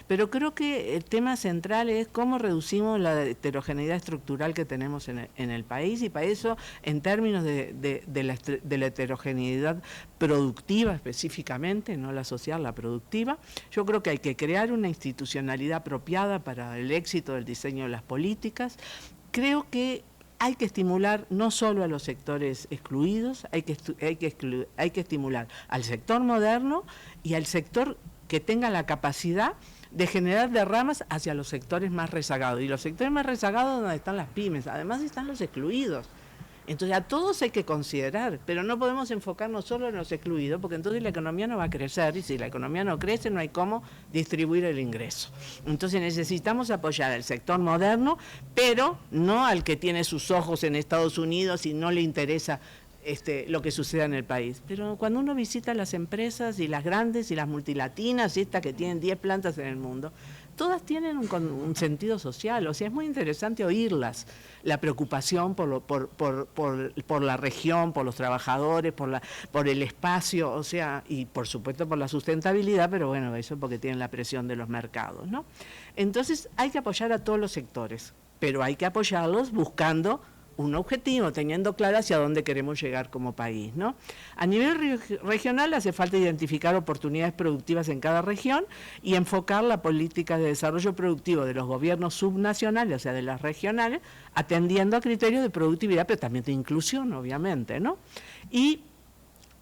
pero creo que el tema central es cómo reducimos la heterogeneidad estructural que tenemos en el país, y para eso, en términos de la heterogeneidad productiva específicamente, no la social, la productiva, yo creo que hay que crear una institucionalidad apropiada para el éxito del diseño de las políticas. Creo que hay que estimular no solo a los sectores excluidos, hay que estimular al sector moderno y al sector que tenga la capacidad de generar derramas hacia los sectores más rezagados. Y los sectores más rezagados donde están las pymes, además están los excluidos. Entonces a todos hay que considerar, pero no podemos enfocarnos solo en los excluidos, porque entonces la economía no va a crecer, y si la economía no crece no hay cómo distribuir el ingreso. Entonces necesitamos apoyar al sector moderno, pero no al que tiene sus ojos en Estados Unidos y no le interesa lo que suceda en el país. Pero cuando uno visita las empresas, y las grandes y las multilatinas, estas que tienen 10 plantas en el mundo, todas tienen un sentido social. O sea, es muy interesante oírlas, la preocupación por la región, por los trabajadores, por el espacio, o sea, y por supuesto por la sustentabilidad, pero bueno, eso porque tienen la presión de los mercados, ¿no? Entonces hay que apoyar a todos los sectores, pero hay que apoyarlos buscando un objetivo, teniendo claro hacia dónde queremos llegar como país, ¿no? A nivel regional hace falta identificar oportunidades productivas en cada región y enfocar la política de desarrollo productivo de los gobiernos subnacionales, o sea, de las regionales, atendiendo a criterios de productividad, pero también de inclusión, obviamente, ¿no? Y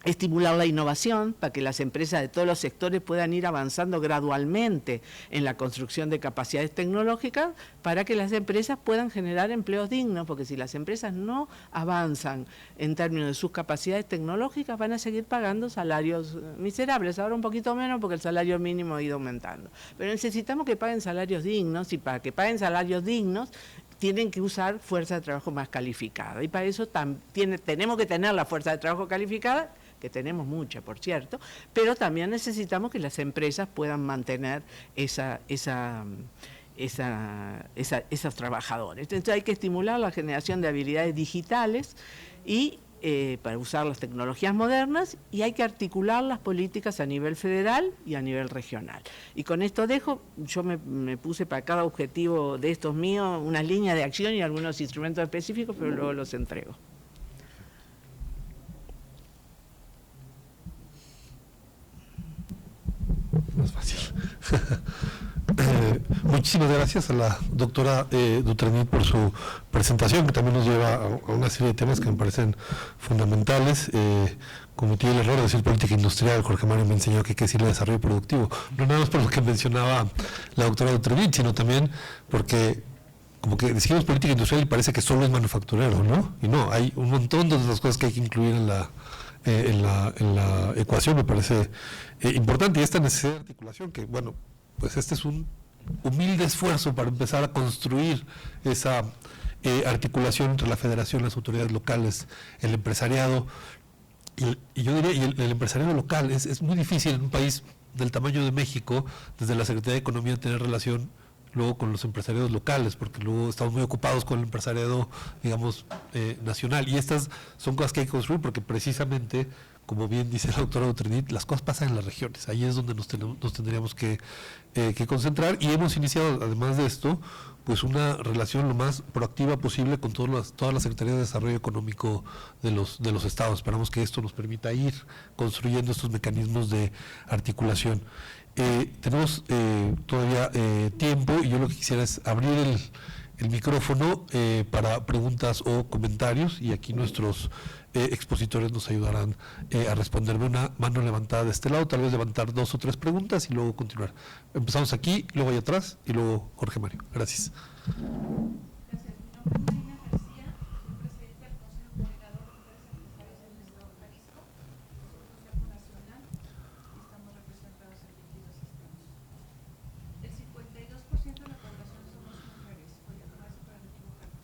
estimular la innovación para que las empresas de todos los sectores puedan ir avanzando gradualmente en la construcción de capacidades tecnológicas para que las empresas puedan generar empleos dignos, porque si las empresas no avanzan en términos de sus capacidades tecnológicas van a seguir pagando salarios miserables, ahora un poquito menos porque el salario mínimo ha ido aumentando, pero necesitamos que paguen salarios dignos, y para que paguen salarios dignos tienen que usar fuerza de trabajo más calificada, y para eso tenemos que tener la fuerza de trabajo calificada, que tenemos mucha, por cierto, pero también necesitamos que las empresas puedan mantener esos trabajadores. Entonces hay que estimular la generación de habilidades digitales y para usar las tecnologías modernas, y hay que articular las políticas a nivel federal y a nivel regional. Y con esto yo me puse para cada objetivo de estos míos una línea de acción y algunos instrumentos específicos, pero luego los entrego. Más fácil. Muchísimas gracias a la doctora Dutrenit por su presentación, que también nos lleva a una serie de temas que me parecen fundamentales. Cometí el error de decir política industrial. Jorge Mario me enseñó que hay que decirle desarrollo productivo, no nada más por lo que mencionaba la doctora Dutrenit, sino también porque como que decimos política industrial y parece que solo es manufacturero, ¿no? Y no, hay un montón de otras cosas que hay que incluir en la ecuación. Me parece importante, y esta necesidad de articulación, que bueno, pues este es un humilde esfuerzo para empezar a construir esa articulación entre la federación, las autoridades locales, el empresariado, y yo diría, y el empresariado local. Es muy difícil en un país del tamaño de México, desde la Secretaría de Economía, tener relación luego con los empresariados locales, porque luego estamos muy ocupados con el empresariado, digamos, nacional, y estas son cosas que hay que construir, porque precisamente, como bien dice la doctora Dutrenit, las cosas pasan en las regiones, ahí es donde nos tendríamos que concentrar, y hemos iniciado, además de esto, pues una relación lo más proactiva posible con todas las Secretarías de Desarrollo Económico de los estados. Esperamos que esto nos permita ir construyendo estos mecanismos de articulación. Tenemos todavía tiempo, y yo lo que quisiera es abrir el micrófono para preguntas o comentarios, y aquí nuestros expositores nos ayudarán a responderme. Una mano levantada de este lado, tal vez levantar 2 o 3 preguntas y luego continuar. Empezamos aquí, luego allá atrás y luego Jorge Mario. Gracias. Gracias. Mi nombre es Marina García, soy presidenta del Consejo Delegado de Mujeres Empresarias en el Estado de Jalisco. Es un consejo nacional y estamos representados en 22 estados. El 52% de la población somos mujeres. Oye, nomás para no equivocarme.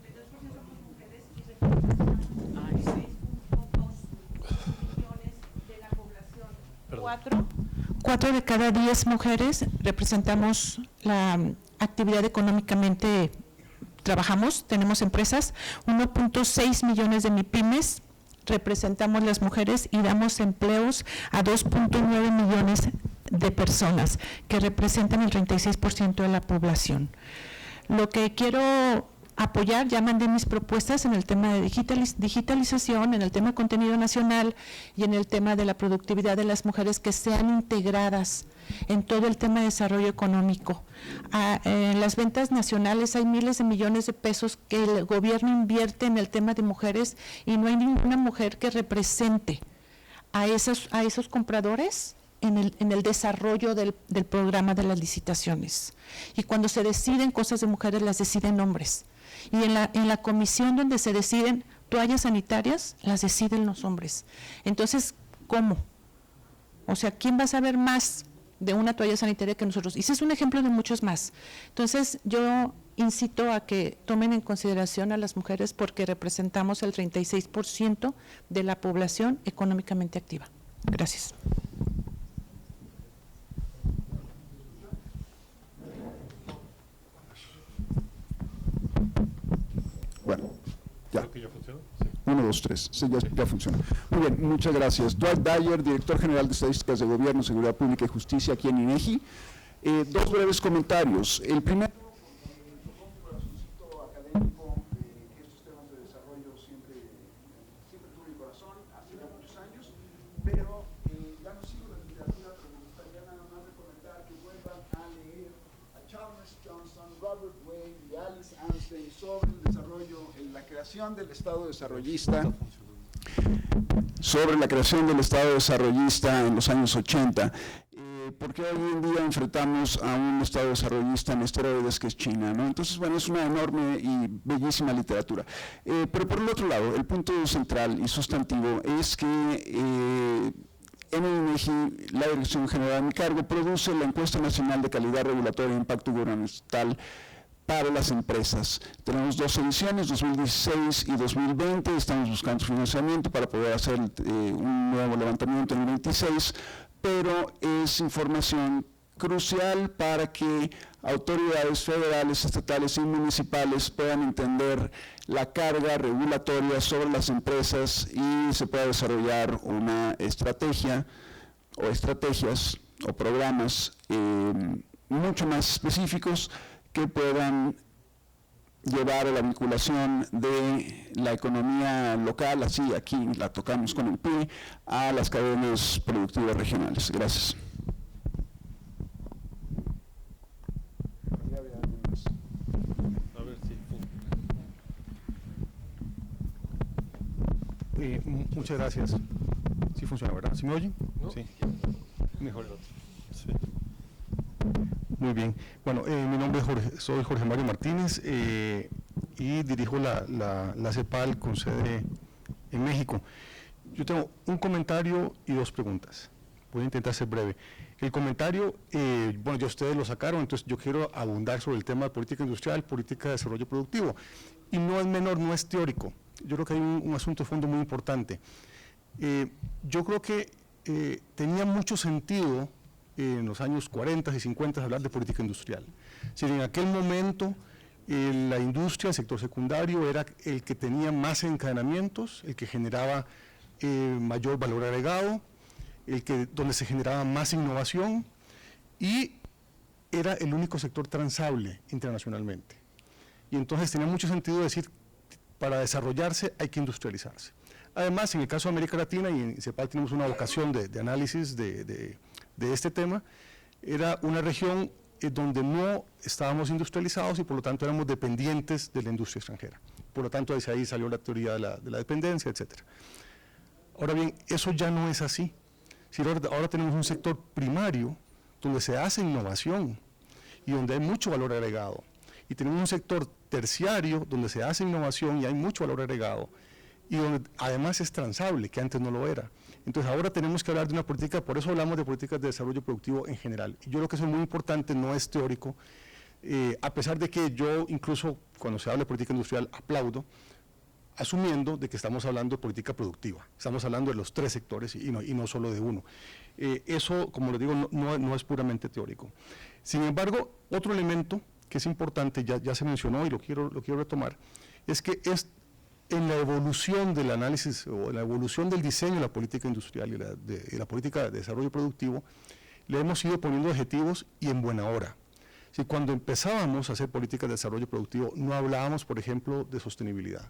52% somos mujeres y representamos 6.2 millones de la población. 4 de cada 10 mujeres representamos la actividad económicamente, trabajamos, tenemos empresas. 1.6 millones de MIPYMES representamos las mujeres y damos empleos a 2.9 millones de personas, que representan el 36% de la población. Lo que quiero apoyar, ya mandé mis propuestas en el tema de digitalización, en el tema de contenido nacional y en el tema de la productividad de las mujeres, que sean integradas en todo el tema de desarrollo económico. En las ventas nacionales hay miles de millones de pesos que el gobierno invierte en el tema de mujeres y no hay ninguna mujer que represente a esos compradores en el desarrollo del programa de las licitaciones. Y cuando se deciden cosas de mujeres, las deciden hombres. Y en la comisión donde se deciden toallas sanitarias, las deciden los hombres. Entonces, ¿cómo? O sea, ¿quién va a saber más de una toalla sanitaria que nosotros? Y ese es un ejemplo de muchos más. Entonces, yo incito a que tomen en consideración a las mujeres, porque representamos el 36% de la población económicamente activa. Gracias. Bueno, ya. 1, 2, 3. Sí, ya funciona. Muy bien, muchas gracias. Dwight Dyer, director general de Estadísticas de Gobierno, Seguridad Pública y Justicia aquí en INEGI. 2 breves comentarios. El primero, supongo que por asunto académico, que estos temas de desarrollo siempre tuve mi corazón, hace ya muchos años, pero ya no sigo la literatura, pero me gustaría nada más recomendar que vuelvan a leer a Chalmers Johnson, Robert Wade y Alice Arnstein sobre el desarrollo, la creación del Estado desarrollista, en los años 80, porque hoy en día enfrentamos a un Estado desarrollista en esteroides que es China, ¿no? Entonces, bueno, es una enorme y bellísima literatura. Pero por el otro lado, el punto central y sustantivo es que en el INEGI, la Dirección General a mi cargo produce la Encuesta Nacional de Calidad Regulatoria e Impacto Gubernamental para las empresas. Tenemos 2 ediciones, 2016 y 2020, estamos buscando financiamiento para poder hacer un nuevo levantamiento en el 26, pero es información crucial para que autoridades federales, estatales y municipales puedan entender la carga regulatoria sobre las empresas y se pueda desarrollar una estrategia o estrategias o programas mucho más específicos que puedan llevar a la vinculación de la economía local, así aquí la tocamos con el pie, a las cadenas productivas regionales. Gracias. Muchas gracias. Sí funciona, ¿verdad? ¿Sí me oyen? ¿No? Sí. Mejor el otro. Sí. Muy bien. Bueno, mi nombre es soy Jorge Mario Martínez y dirijo la CEPAL con sede en México. Yo tengo un comentario y 2 preguntas. Voy a intentar ser breve. El comentario, bueno, ya ustedes lo sacaron, entonces yo quiero abundar sobre el tema de política industrial, política de desarrollo productivo. Y no es menor, no es teórico. Yo creo que hay un asunto de fondo muy importante. Yo creo que tenía mucho sentido en los años 40 y 50 hablar de política industrial. Si en aquel momento la industria, el sector secundario, era el que tenía más encadenamientos, el que generaba mayor valor agregado, donde se generaba más innovación, y era el único sector transable internacionalmente. Y entonces tenía mucho sentido decir, para desarrollarse hay que industrializarse. Además, en el caso de América Latina, y en CEPAL tenemos una vocación de análisis de este tema, era una región donde no estábamos industrializados y por lo tanto éramos dependientes de la industria extranjera. Por lo tanto, desde ahí salió la teoría de la dependencia, etc. Ahora bien, eso ya no es así. Si ahora tenemos un sector primario donde se hace innovación y donde hay mucho valor agregado. Y tenemos un sector terciario donde se hace innovación y hay mucho valor agregado. Y donde además es transable, que antes no lo era. Entonces ahora tenemos que hablar de una política, por eso hablamos de políticas de desarrollo productivo en general. Y yo creo que eso es muy importante, no es teórico, a pesar de que yo incluso cuando se habla de política industrial aplaudo, asumiendo de que estamos hablando de política productiva. Estamos hablando de los tres sectores y no solo de uno. Eso, como les digo, no es puramente teórico. Sin embargo, otro elemento que es importante, ya se mencionó y lo quiero retomar, es que en la evolución del análisis o en la evolución del diseño de la política industrial y de la política de desarrollo productivo, le hemos ido poniendo objetivos y en buena hora. Si cuando empezábamos a hacer políticas de desarrollo productivo no hablábamos, por ejemplo, de sostenibilidad.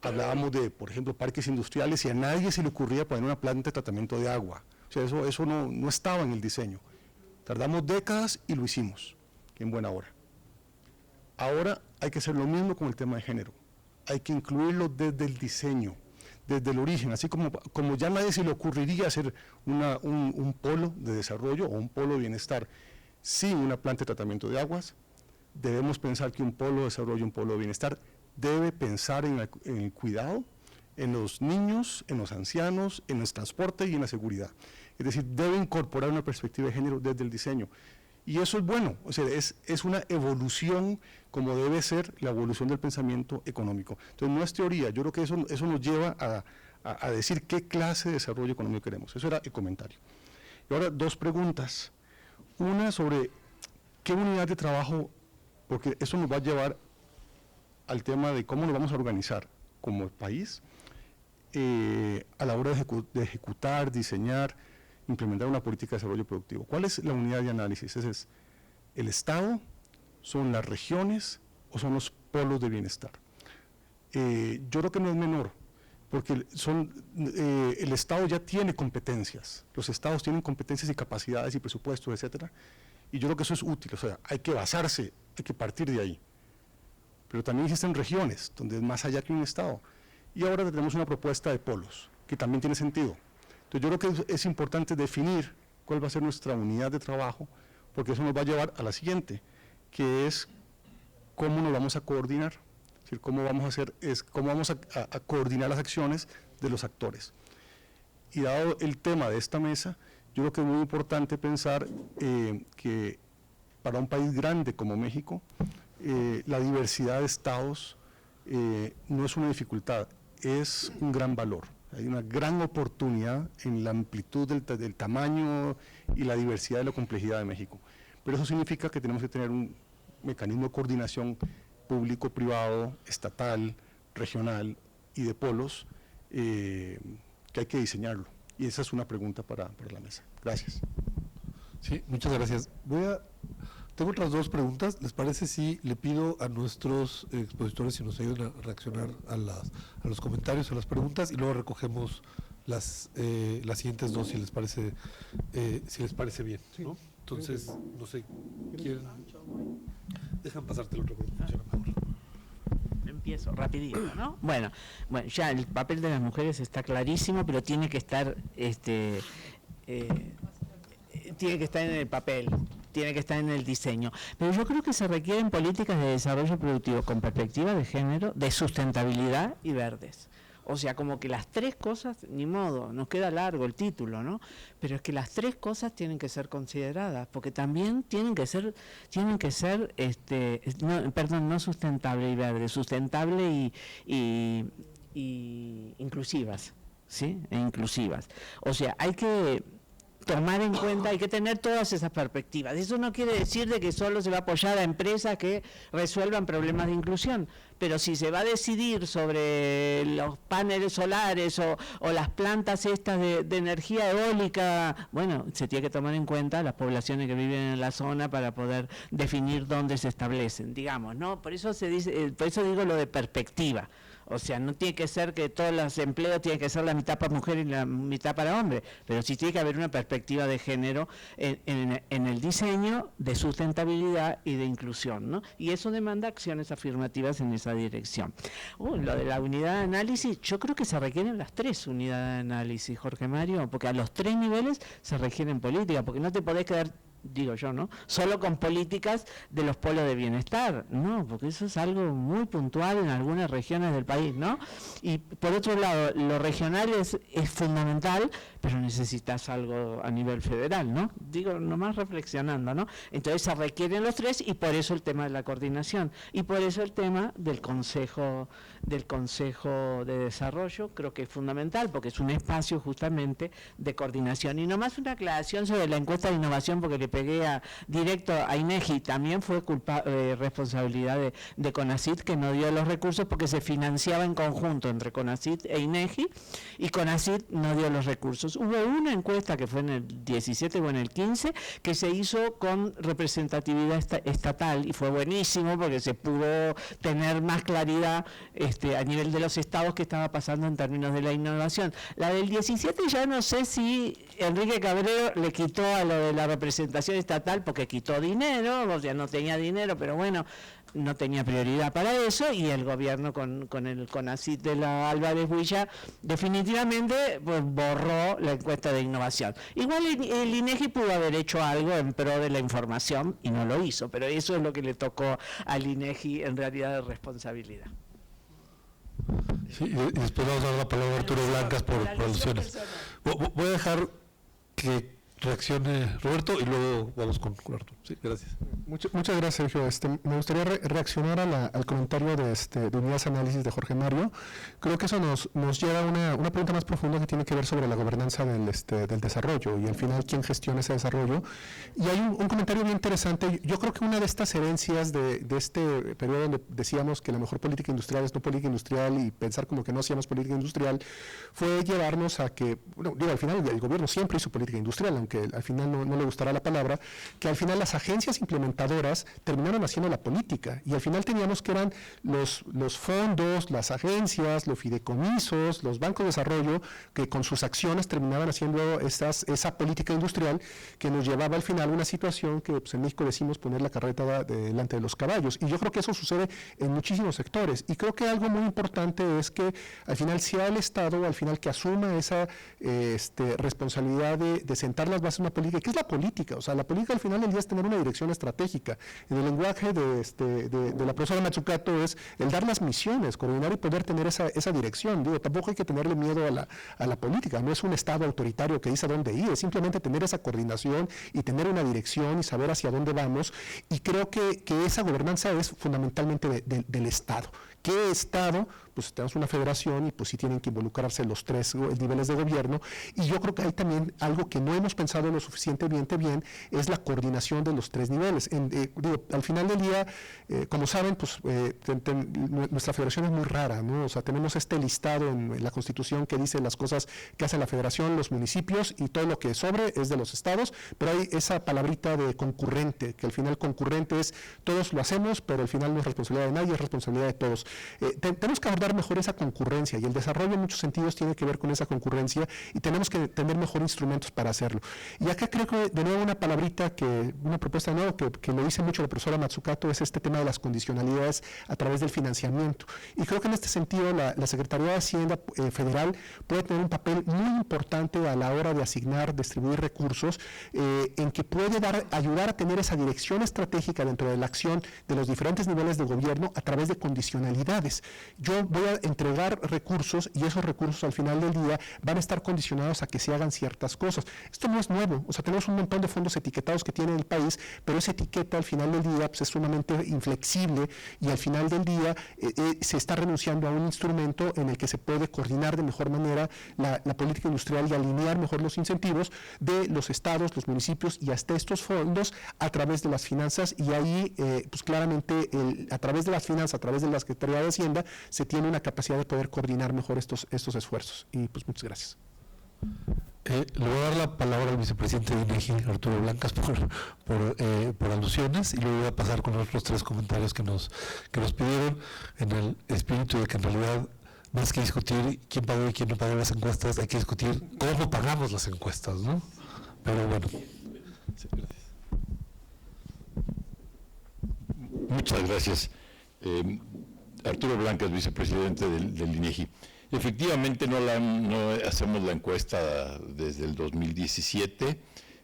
Hablábamos de, por ejemplo, parques industriales y a nadie se le ocurría poner una planta de tratamiento de agua. O sea, eso no estaba en el diseño. Tardamos décadas y lo hicimos, en buena hora. Ahora hay que hacer lo mismo con el tema de género. Hay que incluirlo desde el diseño, desde el origen, así como ya nadie se le ocurriría hacer un polo de desarrollo o un polo de bienestar sin una planta de tratamiento de aguas. Debemos pensar que un polo de desarrollo, un polo de bienestar, debe pensar en el cuidado, en los niños, en los ancianos, en el transporte y en la seguridad. Es decir, debe incorporar una perspectiva de género desde el diseño. Y eso es bueno, o sea, es una evolución como debe ser la evolución del pensamiento económico. Entonces no es teoría, yo creo que eso nos lleva a decir qué clase de desarrollo económico queremos. Eso era el comentario. Y ahora dos preguntas. Una sobre qué unidad de trabajo, porque eso nos va a llevar al tema de cómo nos vamos a organizar como país a la hora de ejecutar, diseñar, implementar una política de desarrollo productivo. ¿Cuál es la unidad de análisis? ¿Es el Estado? ¿Son las regiones? ¿O son los polos de bienestar? Yo creo que no es menor, porque el Estado ya tiene competencias. Los Estados tienen competencias y capacidades y presupuestos, etcétera. Y yo creo que eso es útil, o sea, hay que basarse, hay que partir de ahí. Pero también existen regiones, donde es más allá que un Estado. Y ahora tenemos una propuesta de polos, que también tiene sentido. Entonces yo creo que es importante definir cuál va a ser nuestra unidad de trabajo, porque eso nos va a llevar a la siguiente, que es cómo nos vamos a coordinar, es decir, cómo vamos a coordinar las acciones de los actores. Y dado el tema de esta mesa, yo creo que es muy importante pensar que para un país grande como México, la diversidad de estados no es una dificultad, es un gran valor. Hay una gran oportunidad en la amplitud del tamaño y la diversidad de la complejidad de México. Pero eso significa que tenemos que tener un mecanismo de coordinación público, privado, estatal, regional y de polos que hay que diseñarlo. Y esa es una pregunta para la mesa. Gracias. Sí, muchas gracias. Tengo otras dos preguntas. ¿Les parece si le pido a nuestros expositores si nos ayudan a reaccionar a los comentarios, a las preguntas, y luego recogemos las siguientes dos si les parece bien, ¿no? Entonces, no sé, ¿quieren? Dejan pasarte el otro grupo, funciona mejor. Empiezo rapidito, ¿no? Bueno, ya el papel de las mujeres está clarísimo, pero tiene que estar tiene que estar en el papel, tiene que estar en el diseño. Pero yo creo que se requieren políticas de desarrollo productivo con perspectiva de género, de sustentabilidad y verdes. O sea, como que las tres cosas, ni modo, nos queda largo el título, ¿no? Pero es que las tres cosas tienen que ser consideradas, porque también tienen que ser no sustentable y verde, sustentable y inclusivas, ¿sí? E inclusivas. O sea, hay que tomar en cuenta, hay que tener todas esas perspectivas. Eso no quiere decir de que solo se va a apoyar a empresas que resuelvan problemas de inclusión, pero si se va a decidir sobre los paneles solares o las plantas estas de energía eólica, bueno, se tiene que tomar en cuenta las poblaciones que viven en la zona para poder definir dónde se establecen, digamos, ¿no? Por eso se dice, por eso digo lo de perspectiva. O sea, no tiene que ser que todos los empleos tienen que ser la mitad para mujer y la mitad para hombre, pero sí tiene que haber una perspectiva de género en el diseño de sustentabilidad y de inclusión, ¿no? Y eso demanda acciones afirmativas en esa dirección. Lo de la unidad de análisis, yo creo que se requieren las 3 unidades de análisis, Jorge Mario, porque a los 3 niveles se requieren políticas, porque no te podés quedar, digo yo, ¿no?, solo con políticas de los polos de bienestar, no, porque eso es algo muy puntual en algunas regiones del país, ¿no? Y por otro lado, lo regional es fundamental, pero necesitas algo a nivel federal, ¿no? Digo, nomás reflexionando, ¿no? Entonces se requieren los 3 y por eso el tema de la coordinación y por eso el tema del Consejo de Desarrollo creo que es fundamental, porque es un espacio justamente de coordinación. Y nomás una aclaración sobre la encuesta de innovación, porque le pegué directo a INEGI, también fue responsabilidad de CONACYT, que no dio los recursos porque se financiaba en conjunto entre CONACYT e INEGI, y CONACYT no dio los recursos. Hubo una encuesta que fue en el 17 o en el 15 que se hizo con representatividad estatal y fue buenísimo porque se pudo tener más claridad a nivel de los estados qué estaba pasando en términos de la innovación. La del 17 ya no sé si Enrique Cabrero le quitó a lo de la representación estatal porque quitó dinero, o sea, no tenía dinero, pero bueno, no tenía prioridad para eso, y el gobierno con el CONACYT de la Álvarez Builla definitivamente pues, borró la encuesta de innovación. Igual el INEGI pudo haber hecho algo en pro de la información y no lo hizo, pero eso es lo que le tocó al INEGI en realidad de responsabilidad. Sí, y después vamos a dar la palabra a Arturo Blancas por alusiones. Voy a dejar que reaccione Roberto y luego vamos con Arturo. Sí, gracias. Muchas gracias, Sergio. Me gustaría reaccionar al comentario de unidades de análisis de Jorge Mario. Creo que eso nos lleva a una pregunta más profunda que tiene que ver sobre la gobernanza del desarrollo y al final quién gestiona ese desarrollo. Y hay un comentario bien interesante. Yo creo que una de estas herencias de este periodo donde decíamos que la mejor política industrial es no política industrial y pensar como que no hacíamos política industrial fue llevarnos a que, bueno, digo, al final el gobierno siempre hizo política industrial, aunque al final no le gustará la palabra, que al final las agencias implementadoras terminaron haciendo la política y al final teníamos que eran los fondos, las agencias, los fideicomisos, los bancos de desarrollo que con sus acciones terminaban haciendo esa política industrial que nos llevaba al final a una situación que pues, en México decimos poner la carreta delante de los caballos, y yo creo que eso sucede en muchísimos sectores, y creo que algo muy importante es que al final sea el Estado al final que asuma esa responsabilidad de sentar las bases de una política. ¿Qué es la política? O sea, la política al final del día es tener una dirección estratégica. En el lenguaje de la profesora Mazzucato es el dar las misiones, coordinar y poder tener esa dirección. Digo, tampoco hay que tenerle miedo a la política, no es un Estado autoritario que dice a dónde ir, es simplemente tener esa coordinación y tener una dirección y saber hacia dónde vamos, y creo que esa gobernanza es fundamentalmente del Estado. ¿Qué Estado? Pues tenemos una federación y pues sí tienen que involucrarse los 3 niveles de gobierno, y yo creo que hay también algo que no hemos pensado lo suficientemente bien, es la coordinación de los 3 niveles. Al final del día, como saben, pues nuestra federación es muy rara, ¿no? O sea, tenemos este listado en la Constitución que dice las cosas que hace la federación, los municipios, y todo lo que sobre es de los estados, pero hay esa palabrita de concurrente, que al final concurrente es todos lo hacemos, pero al final no es responsabilidad de nadie, es responsabilidad de todos. Tenemos que abordar mejor esa concurrencia, y el desarrollo en muchos sentidos tiene que ver con esa concurrencia, y tenemos que tener mejor instrumentos para hacerlo. Y acá creo que de nuevo una propuesta de nuevo que lo dice mucho la profesora Mazzucato es este tema de las condicionalidades a través del financiamiento. Y creo que en este sentido la Secretaría de Hacienda Federal puede tener un papel muy importante a la hora de asignar, distribuir recursos, en que puede ayudar a tener esa dirección estratégica dentro de la acción de los diferentes niveles de gobierno a través de condicionalidades. Yo voy a entregar recursos y esos recursos al final del día van a estar condicionados a que se hagan ciertas cosas. Esto no es nuevo, o sea, tenemos un montón de fondos etiquetados que tiene el país, pero esa etiqueta al final del día pues, es sumamente inflexible y al final del día se está renunciando a un instrumento en el que se puede coordinar de mejor manera la política industrial y alinear mejor los incentivos de los estados, los municipios y hasta estos fondos a través de las finanzas, y ahí pues claramente a través de las finanzas, a través de la Secretaría de Hacienda, se tiene una capacidad de poder coordinar mejor estos esfuerzos. Y pues muchas gracias. Le voy a dar la palabra al vicepresidente de INEGI, Arturo Blancas, por alusiones, y luego voy a pasar con los otros 3 comentarios que nos pidieron, en el espíritu de que en realidad más que discutir quién pagó y quién no pagó las encuestas, hay que discutir cómo pagamos las encuestas, ¿no? Pero bueno. Sí, gracias. Muchas gracias. Arturo Blancas, vicepresidente del INEGI. Efectivamente no hacemos la encuesta desde el 2017,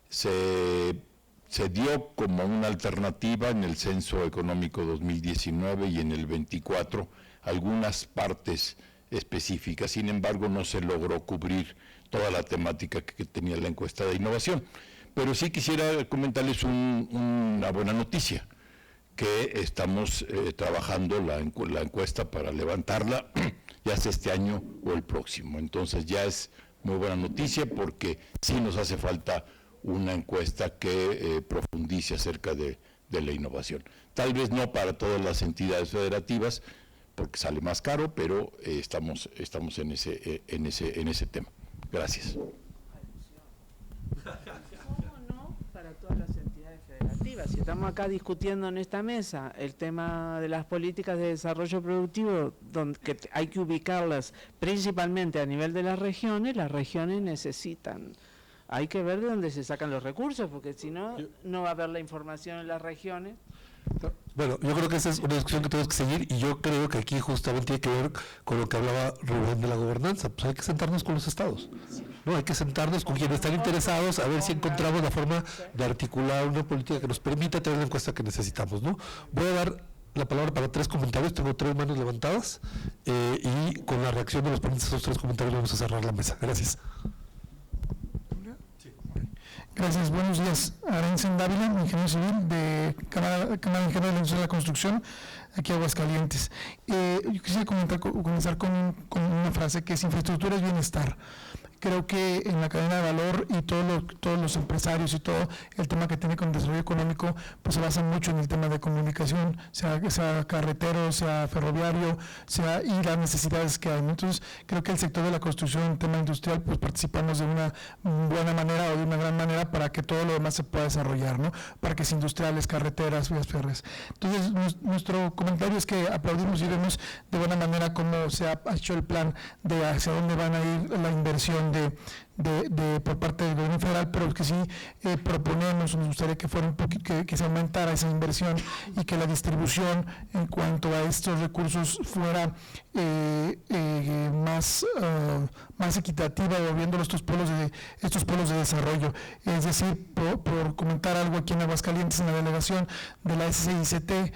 se dio como una alternativa en el Censo Económico 2019 y en el 24 algunas partes específicas, sin embargo no se logró cubrir toda la temática que tenía la encuesta de innovación. Pero sí quisiera comentarles una buena noticia, que estamos trabajando la encuesta para levantarla ya sea este año o el próximo. Entonces ya es muy buena noticia porque sí nos hace falta una encuesta que profundice acerca de la innovación. Tal vez no para todas las entidades federativas porque sale más caro, pero estamos en ese tema. Gracias. ¿Cómo no para todas las entidades federativas? Si estamos acá discutiendo en esta mesa el tema de las políticas de desarrollo productivo, que hay que ubicarlas principalmente a nivel de las regiones necesitan. Hay que ver de dónde se sacan los recursos, porque si no, no va a haber la información en las regiones. Bueno, yo creo que esa es una discusión que tenemos que seguir, y yo creo que aquí justamente tiene que ver con lo que hablaba Rubén de la gobernanza. Pues hay que sentarnos con los estados, ¿no? Hay que sentarnos con quienes están interesados a ver si encontramos la forma de articular una política que nos permita tener la encuesta que necesitamos, ¿no? Voy a dar la palabra para 3 comentarios, tengo 3 manos levantadas, y con la reacción de los ponentes a esos 3 comentarios vamos a cerrar la mesa. Gracias. Gracias, buenos días. Arencen Dávila, ingeniero civil de Cámara de Ingenieros de la Industria de la Construcción, aquí Aguascalientes. Yo quisiera comenzar con una frase que es: infraestructura es bienestar. Creo que en la cadena de valor y todos los empresarios y todo el tema que tiene con desarrollo económico, pues se basa mucho en el tema de comunicación, sea carretero, sea ferroviario, y las necesidades que hay. Entonces, creo que el sector de la construcción en tema industrial, pues participamos de una buena manera o de una gran manera para que todo lo demás se pueda desarrollar, ¿no? Parques industriales, carreteras, vías férreas. Entonces, nuestro comentario es que aplaudimos y vemos de buena manera cómo se ha hecho el plan de hacia dónde van a ir la inversión por parte del gobierno federal, pero que sí proponemos, nos gustaría que fuera que se aumentara esa inversión y que la distribución en cuanto a estos recursos fuera más equitativa, viendo estos polos de desarrollo. Es decir, por comentar algo aquí en Aguascalientes, en la delegación de la SCICT,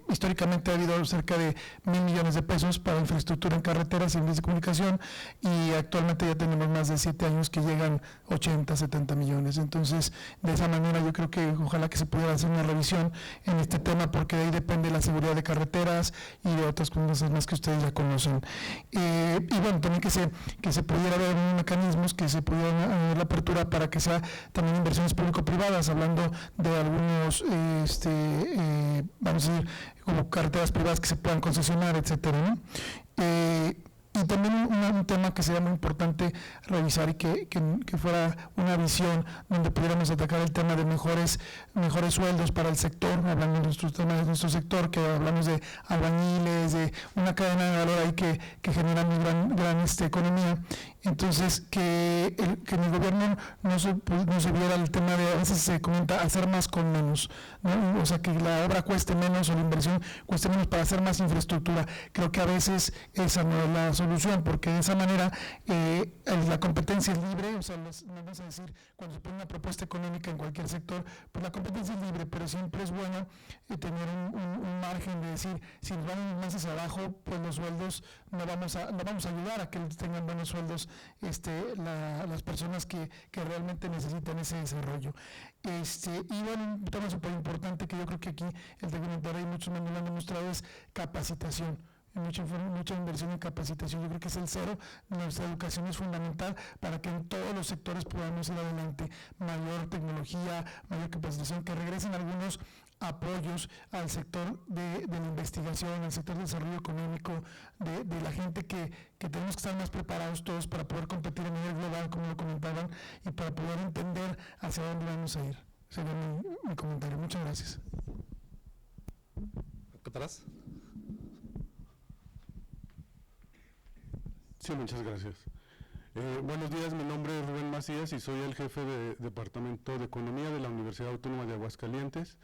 históricamente ha habido cerca de 1,000 millones de pesos para infraestructura en carreteras y vías de comunicación, y actualmente ya tenemos más de 7 años que llegan 80, 70 millones. Entonces, de esa manera yo creo que ojalá que se pudiera hacer una revisión en este tema, porque de ahí depende la seguridad de carreteras y de otras cosas más que ustedes ya conocen. Y bueno, también que se pudiera ver mecanismos que se pudieran dar la apertura para que sea también inversiones público-privadas, hablando de algunos vamos a decir, como carreteras privadas que se puedan concesionar, etcétera, ¿no? Y también un tema que sería muy importante revisar y que fuera una visión donde pudiéramos atacar el tema de mejores sueldos para el sector, hablando de nuestro sector, que hablamos de albañiles, de una cadena de valor ahí que genera muy gran economía. Entonces, que en el gobierno no se viera el tema de, a veces se comenta, hacer más con menos, ¿no? O sea, que la obra cueste menos o la inversión cueste menos para hacer más infraestructura. Creo que a veces esa no es la solución. evolución, porque de esa manera la competencia es libre, o sea, no vamos a decir, cuando se pone una propuesta económica en cualquier sector, pues la competencia es libre, pero siempre es bueno tener un margen de decir, si nos van más hacia abajo, pues los sueldos no vamos a ayudar a que tengan buenos sueldos las personas que realmente necesitan ese desarrollo. Y bueno, un tema súper importante que yo creo que aquí el de Monterrey muchos me lo han demostrado es capacitación. Mucha inversión en capacitación, yo creo que es el cero. Nuestra educación es fundamental para que en todos los sectores podamos ir adelante. Mayor tecnología, mayor capacitación, que regresen algunos apoyos al sector de la investigación, al sector del desarrollo económico, de la gente que tenemos que estar más preparados todos para poder competir a nivel global, como lo comentaban, y para poder entender hacia dónde vamos a ir. Sería mi comentario. Muchas gracias. ¿Acá atrás? Sí, muchas gracias. Buenos días, mi nombre es Rubén Macías y soy el jefe de Departamento de Economía de la Universidad Autónoma de Aguascalientes.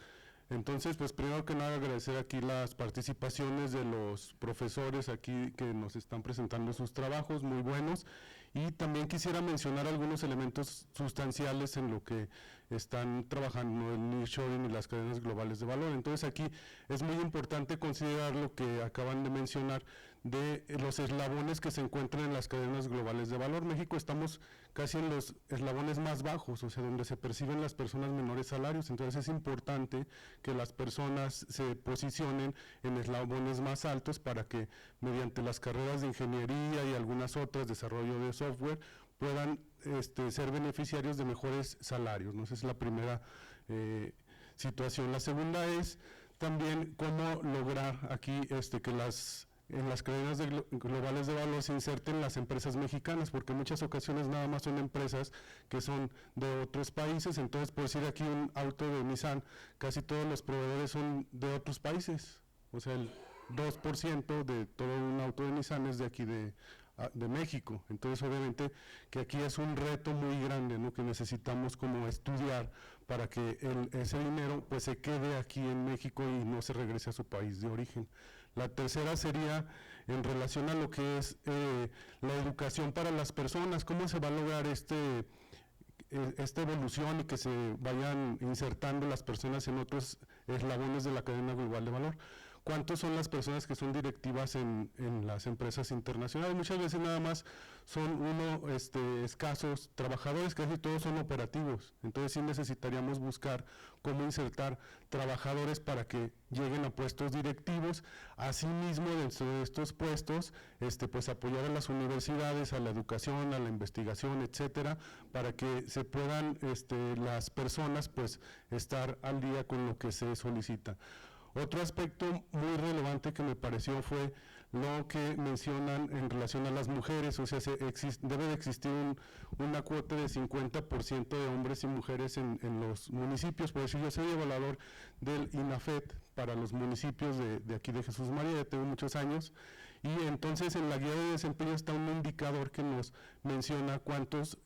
Entonces, pues primero que nada agradecer aquí las participaciones de los profesores aquí que nos están presentando sus trabajos muy buenos, y también quisiera mencionar algunos elementos sustanciales en lo que están trabajando el nearshoring y las cadenas globales de valor. Entonces aquí es muy importante considerar lo que acaban de mencionar de los eslabones que se encuentran en las cadenas globales de valor. México estamos casi en los eslabones más bajos, o sea, donde se perciben las personas menores salarios. Entonces es importante que las personas se posicionen en eslabones más altos para que mediante las carreras de ingeniería y algunas otras, desarrollo de software, puedan ser beneficiarios de mejores salarios, ¿no? Esa es la primera situación. La segunda es también cómo lograr aquí que en las cadenas globales de valor se inserten las empresas mexicanas, porque en muchas ocasiones nada más son empresas que son de otros países. Entonces, por decir aquí un auto de Nissan, casi todos los proveedores son de otros países, o sea, el 2% de todo un auto de Nissan es de aquí de México. Entonces obviamente que aquí es un reto muy grande, ¿no?, que necesitamos como estudiar para que ese dinero pues se quede aquí en México y no se regrese a su país de origen. La tercera sería en relación a lo que es la educación para las personas, cómo se va a lograr esta evolución y que se vayan insertando las personas en otros eslabones de la cadena global de valor. ¿Cuántos son las personas que son directivas en las empresas internacionales? Muchas veces nada más son escasos trabajadores, casi todos son operativos. Entonces sí necesitaríamos buscar cómo insertar trabajadores para que lleguen a puestos directivos. Asimismo, dentro de estos puestos, pues apoyar a las universidades, a la educación, a la investigación, etcétera, para que se puedan las personas pues estar al día con lo que se solicita. Otro aspecto muy relevante que me pareció fue lo que mencionan en relación a las mujeres, o sea, debe de existir una cuota de 50% de hombres y mujeres en los municipios. Por eso yo soy evaluador del INAFET para los municipios de aquí de Jesús María, ya tengo muchos años, y entonces en la guía de desempeño está un indicador que nos menciona cuántos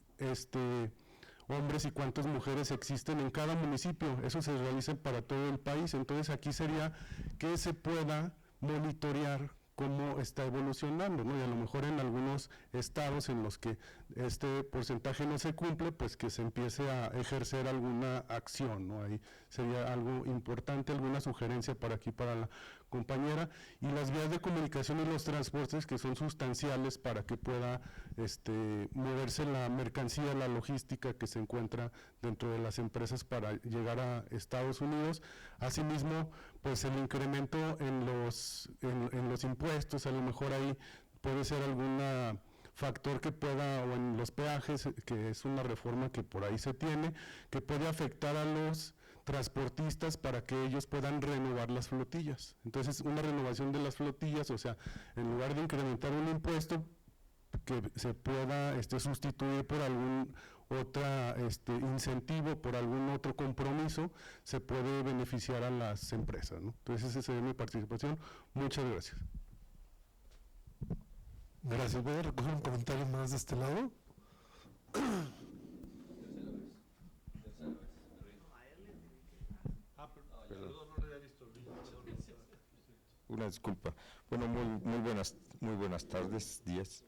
hombres y cuántas mujeres existen en cada municipio. Eso se realiza para todo el país. Entonces aquí sería que se pueda monitorear cómo está evolucionando, ¿no? Y a lo mejor en algunos estados en los que este porcentaje no se cumple, pues que se empiece a ejercer alguna acción, ¿no? Ahí sería algo importante, alguna sugerencia para aquí, para la compañera. Y las vías de comunicación y los transportes, que son sustanciales para que pueda moverse la mercancía, la logística que se encuentra dentro de las empresas para llegar a Estados Unidos. Asimismo, pues el incremento en los impuestos, a lo mejor ahí puede ser algún factor que pueda, o en los peajes, que es una reforma que por ahí se tiene, que puede afectar a los transportistas para que ellos puedan renovar las flotillas. Entonces, una renovación de las flotillas, o sea, en lugar de incrementar un impuesto, que se pueda sustituir por algún otro incentivo, por algún otro compromiso, se puede beneficiar a las empresas, ¿no? Entonces esa sería mi participación. Muchas gracias. Gracias. Voy a recoger un comentario más de este lado. Una disculpa. Bueno, muy buenas tardes, días.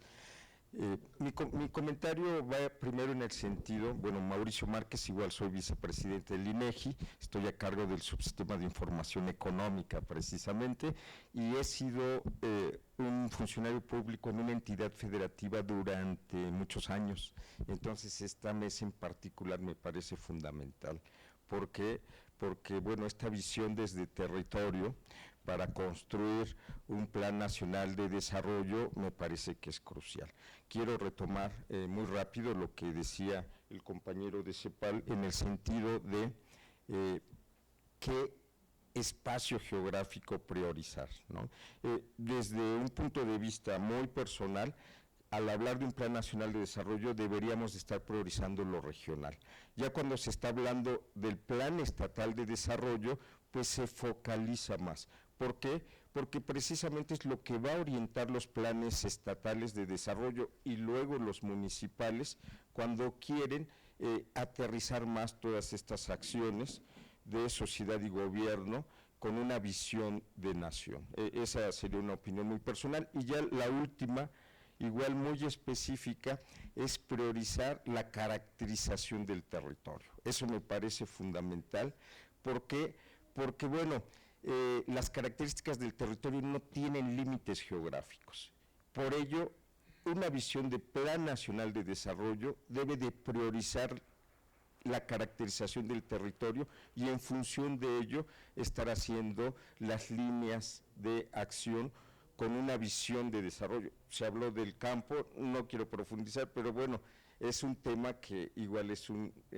Mi comentario va primero en el sentido, bueno, Mauricio Márquez, igual soy vicepresidente del INEGI, estoy a cargo del subsistema de información económica precisamente, y he sido un funcionario público en una entidad federativa durante muchos años. Entonces esta mesa en particular me parece fundamental. ¿Por qué? Porque, bueno, esta visión desde territorio para construir un plan nacional de desarrollo me parece que es crucial. Quiero retomar muy rápido lo que decía el compañero de CEPAL en el sentido de qué espacio geográfico priorizar, ¿no? Desde un punto de vista muy personal, al hablar de un plan nacional de desarrollo deberíamos de estar priorizando lo regional. Ya cuando se está hablando del plan estatal de desarrollo, pues se focaliza más. ¿Por qué? Porque precisamente es lo que va a orientar los planes estatales de desarrollo y luego los municipales cuando quieren aterrizar más todas estas acciones de sociedad y gobierno con una visión de nación. Esa sería una opinión muy personal. Y ya la última, igual muy específica, es priorizar la caracterización del territorio. Eso me parece fundamental. ¿Por qué? Porque, bueno, las características del territorio no tienen límites geográficos. Por ello, una visión de Plan Nacional de Desarrollo debe de priorizar la caracterización del territorio y en función de ello estar haciendo las líneas de acción con una visión de desarrollo. Se habló del campo, no quiero profundizar, pero bueno, es un tema que igual es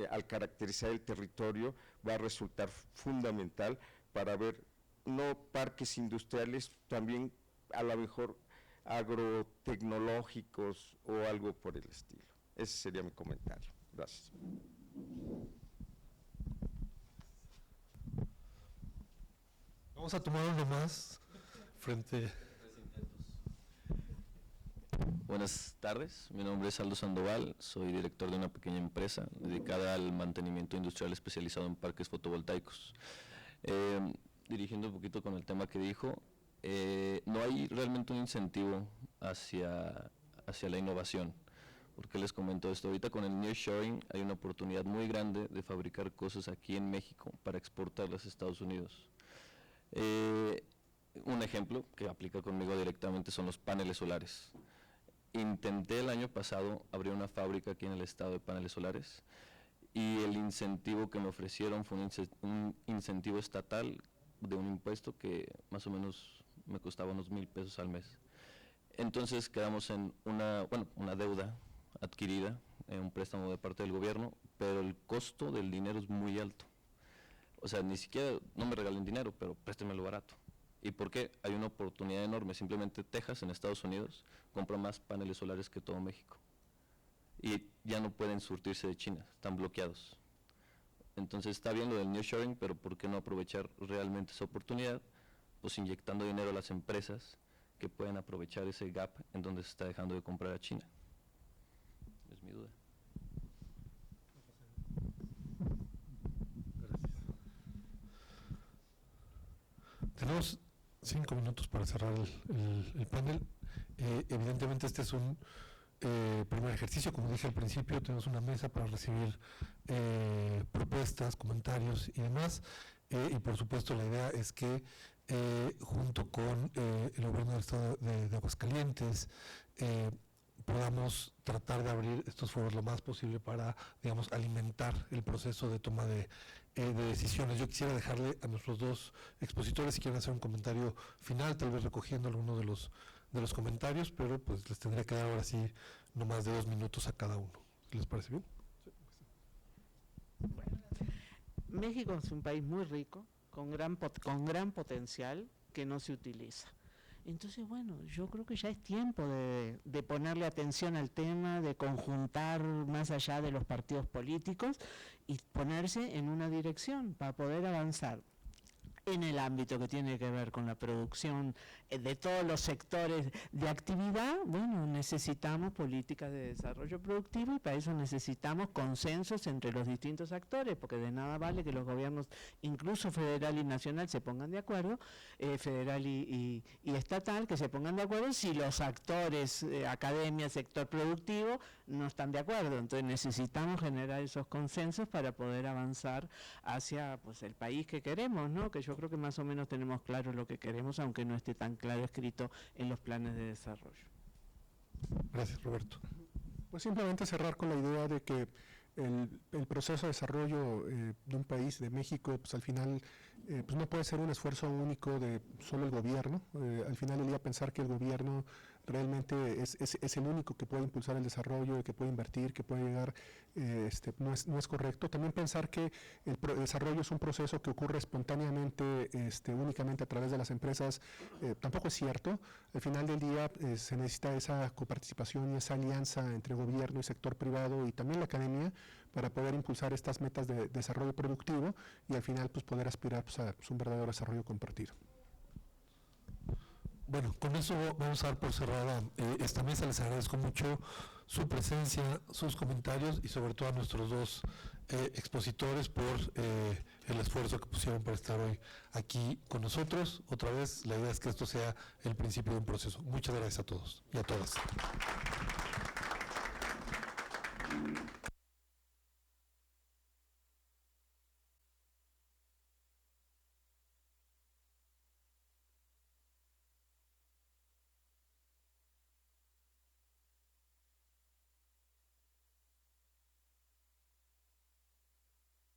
al caracterizar el territorio va a resultar fundamental para ver no parques industriales, también a lo mejor agrotecnológicos o algo por el estilo. Ese sería mi comentario. Gracias. Vamos a tomar uno más frente. Buenas tardes, mi nombre es Aldo Sandoval, soy director de una pequeña empresa dedicada al mantenimiento industrial especializado en parques fotovoltaicos. Dirigiendo un poquito con el tema que dijo, no hay realmente un incentivo hacia la innovación. ¿Por qué les comento esto? Ahorita con el nearshoring hay una oportunidad muy grande de fabricar cosas aquí en México para exportarlas a Estados Unidos. Un ejemplo que aplica conmigo directamente son los paneles solares. Intenté el año pasado abrir una fábrica aquí en el estado de paneles solares y el incentivo que me ofrecieron fue un incentivo estatal de un impuesto que más o menos me costaba unos 1,000 pesos al mes. Entonces quedamos en una deuda adquirida, un préstamo de parte del gobierno, pero el costo del dinero es muy alto. O sea, ni siquiera, no me regalen dinero, pero préstemelo barato. ¿Y por qué? Hay una oportunidad enorme. Simplemente Texas, en Estados Unidos, compra más paneles solares que todo México. Y ya no pueden surtirse de China, están bloqueados. Entonces está bien lo del nearshoring, pero ¿por qué no aprovechar realmente esa oportunidad? Pues inyectando dinero a las empresas que pueden aprovechar ese gap en donde se está dejando de comprar a China. Es mi duda. Tenemos 5 minutos para cerrar el panel. Evidentemente este es un primer ejercicio, como dije al principio, tenemos una mesa para recibir propuestas, comentarios y demás, y por supuesto la idea es que junto con el gobierno del estado de Aguascalientes podamos tratar de abrir estos foros lo más posible para, digamos, alimentar el proceso de toma de decisiones. Yo quisiera dejarle a nuestros dos expositores si quieren hacer un comentario final, tal vez recogiendo alguno de los comentarios, pero pues les tendría que dar ahora sí no más de 2 minutos a cada uno. ¿Les parece bien? Bueno, México es un país muy rico, con gran potencial que no se utiliza. Entonces, bueno, yo creo que ya es tiempo de ponerle atención al tema, de conjuntar más allá de los partidos políticos y ponerse en una dirección para poder avanzar en el ámbito que tiene que ver con la producción de todos los sectores de actividad, bueno, necesitamos políticas de desarrollo productivo y para eso necesitamos consensos entre los distintos actores, porque de nada vale que los gobiernos, incluso federal y nacional, se pongan de acuerdo, federal y estatal, que se pongan de acuerdo si los actores, academia, sector productivo, no están de acuerdo. Entonces necesitamos generar esos consensos para poder avanzar hacia pues el país que queremos, ¿no? Que yo creo que más o menos tenemos claro lo que queremos, aunque no esté tan claro escrito en los planes de desarrollo. Gracias, Roberto. Pues simplemente cerrar con la idea de que el proceso de desarrollo de un país, de México, pues al final pues no puede ser un esfuerzo único de solo el gobierno. Al final del día pensar que el gobierno realmente es el único que puede impulsar el desarrollo, que puede invertir, que puede llegar, no es correcto. También pensar que el desarrollo es un proceso que ocurre espontáneamente, únicamente a través de las empresas, tampoco es cierto. Al final del día se necesita esa coparticipación y esa alianza entre gobierno y sector privado y también la academia para poder impulsar estas metas de desarrollo productivo y al final pues poder aspirar pues, a un verdadero desarrollo compartido. Bueno, con eso vamos a dar por cerrada esta mesa. Les agradezco mucho su presencia, sus comentarios y sobre todo a nuestros dos expositores por el esfuerzo que pusieron para estar hoy aquí con nosotros. Otra vez, la idea es que esto sea el principio de un proceso. Muchas gracias a todos y a todas.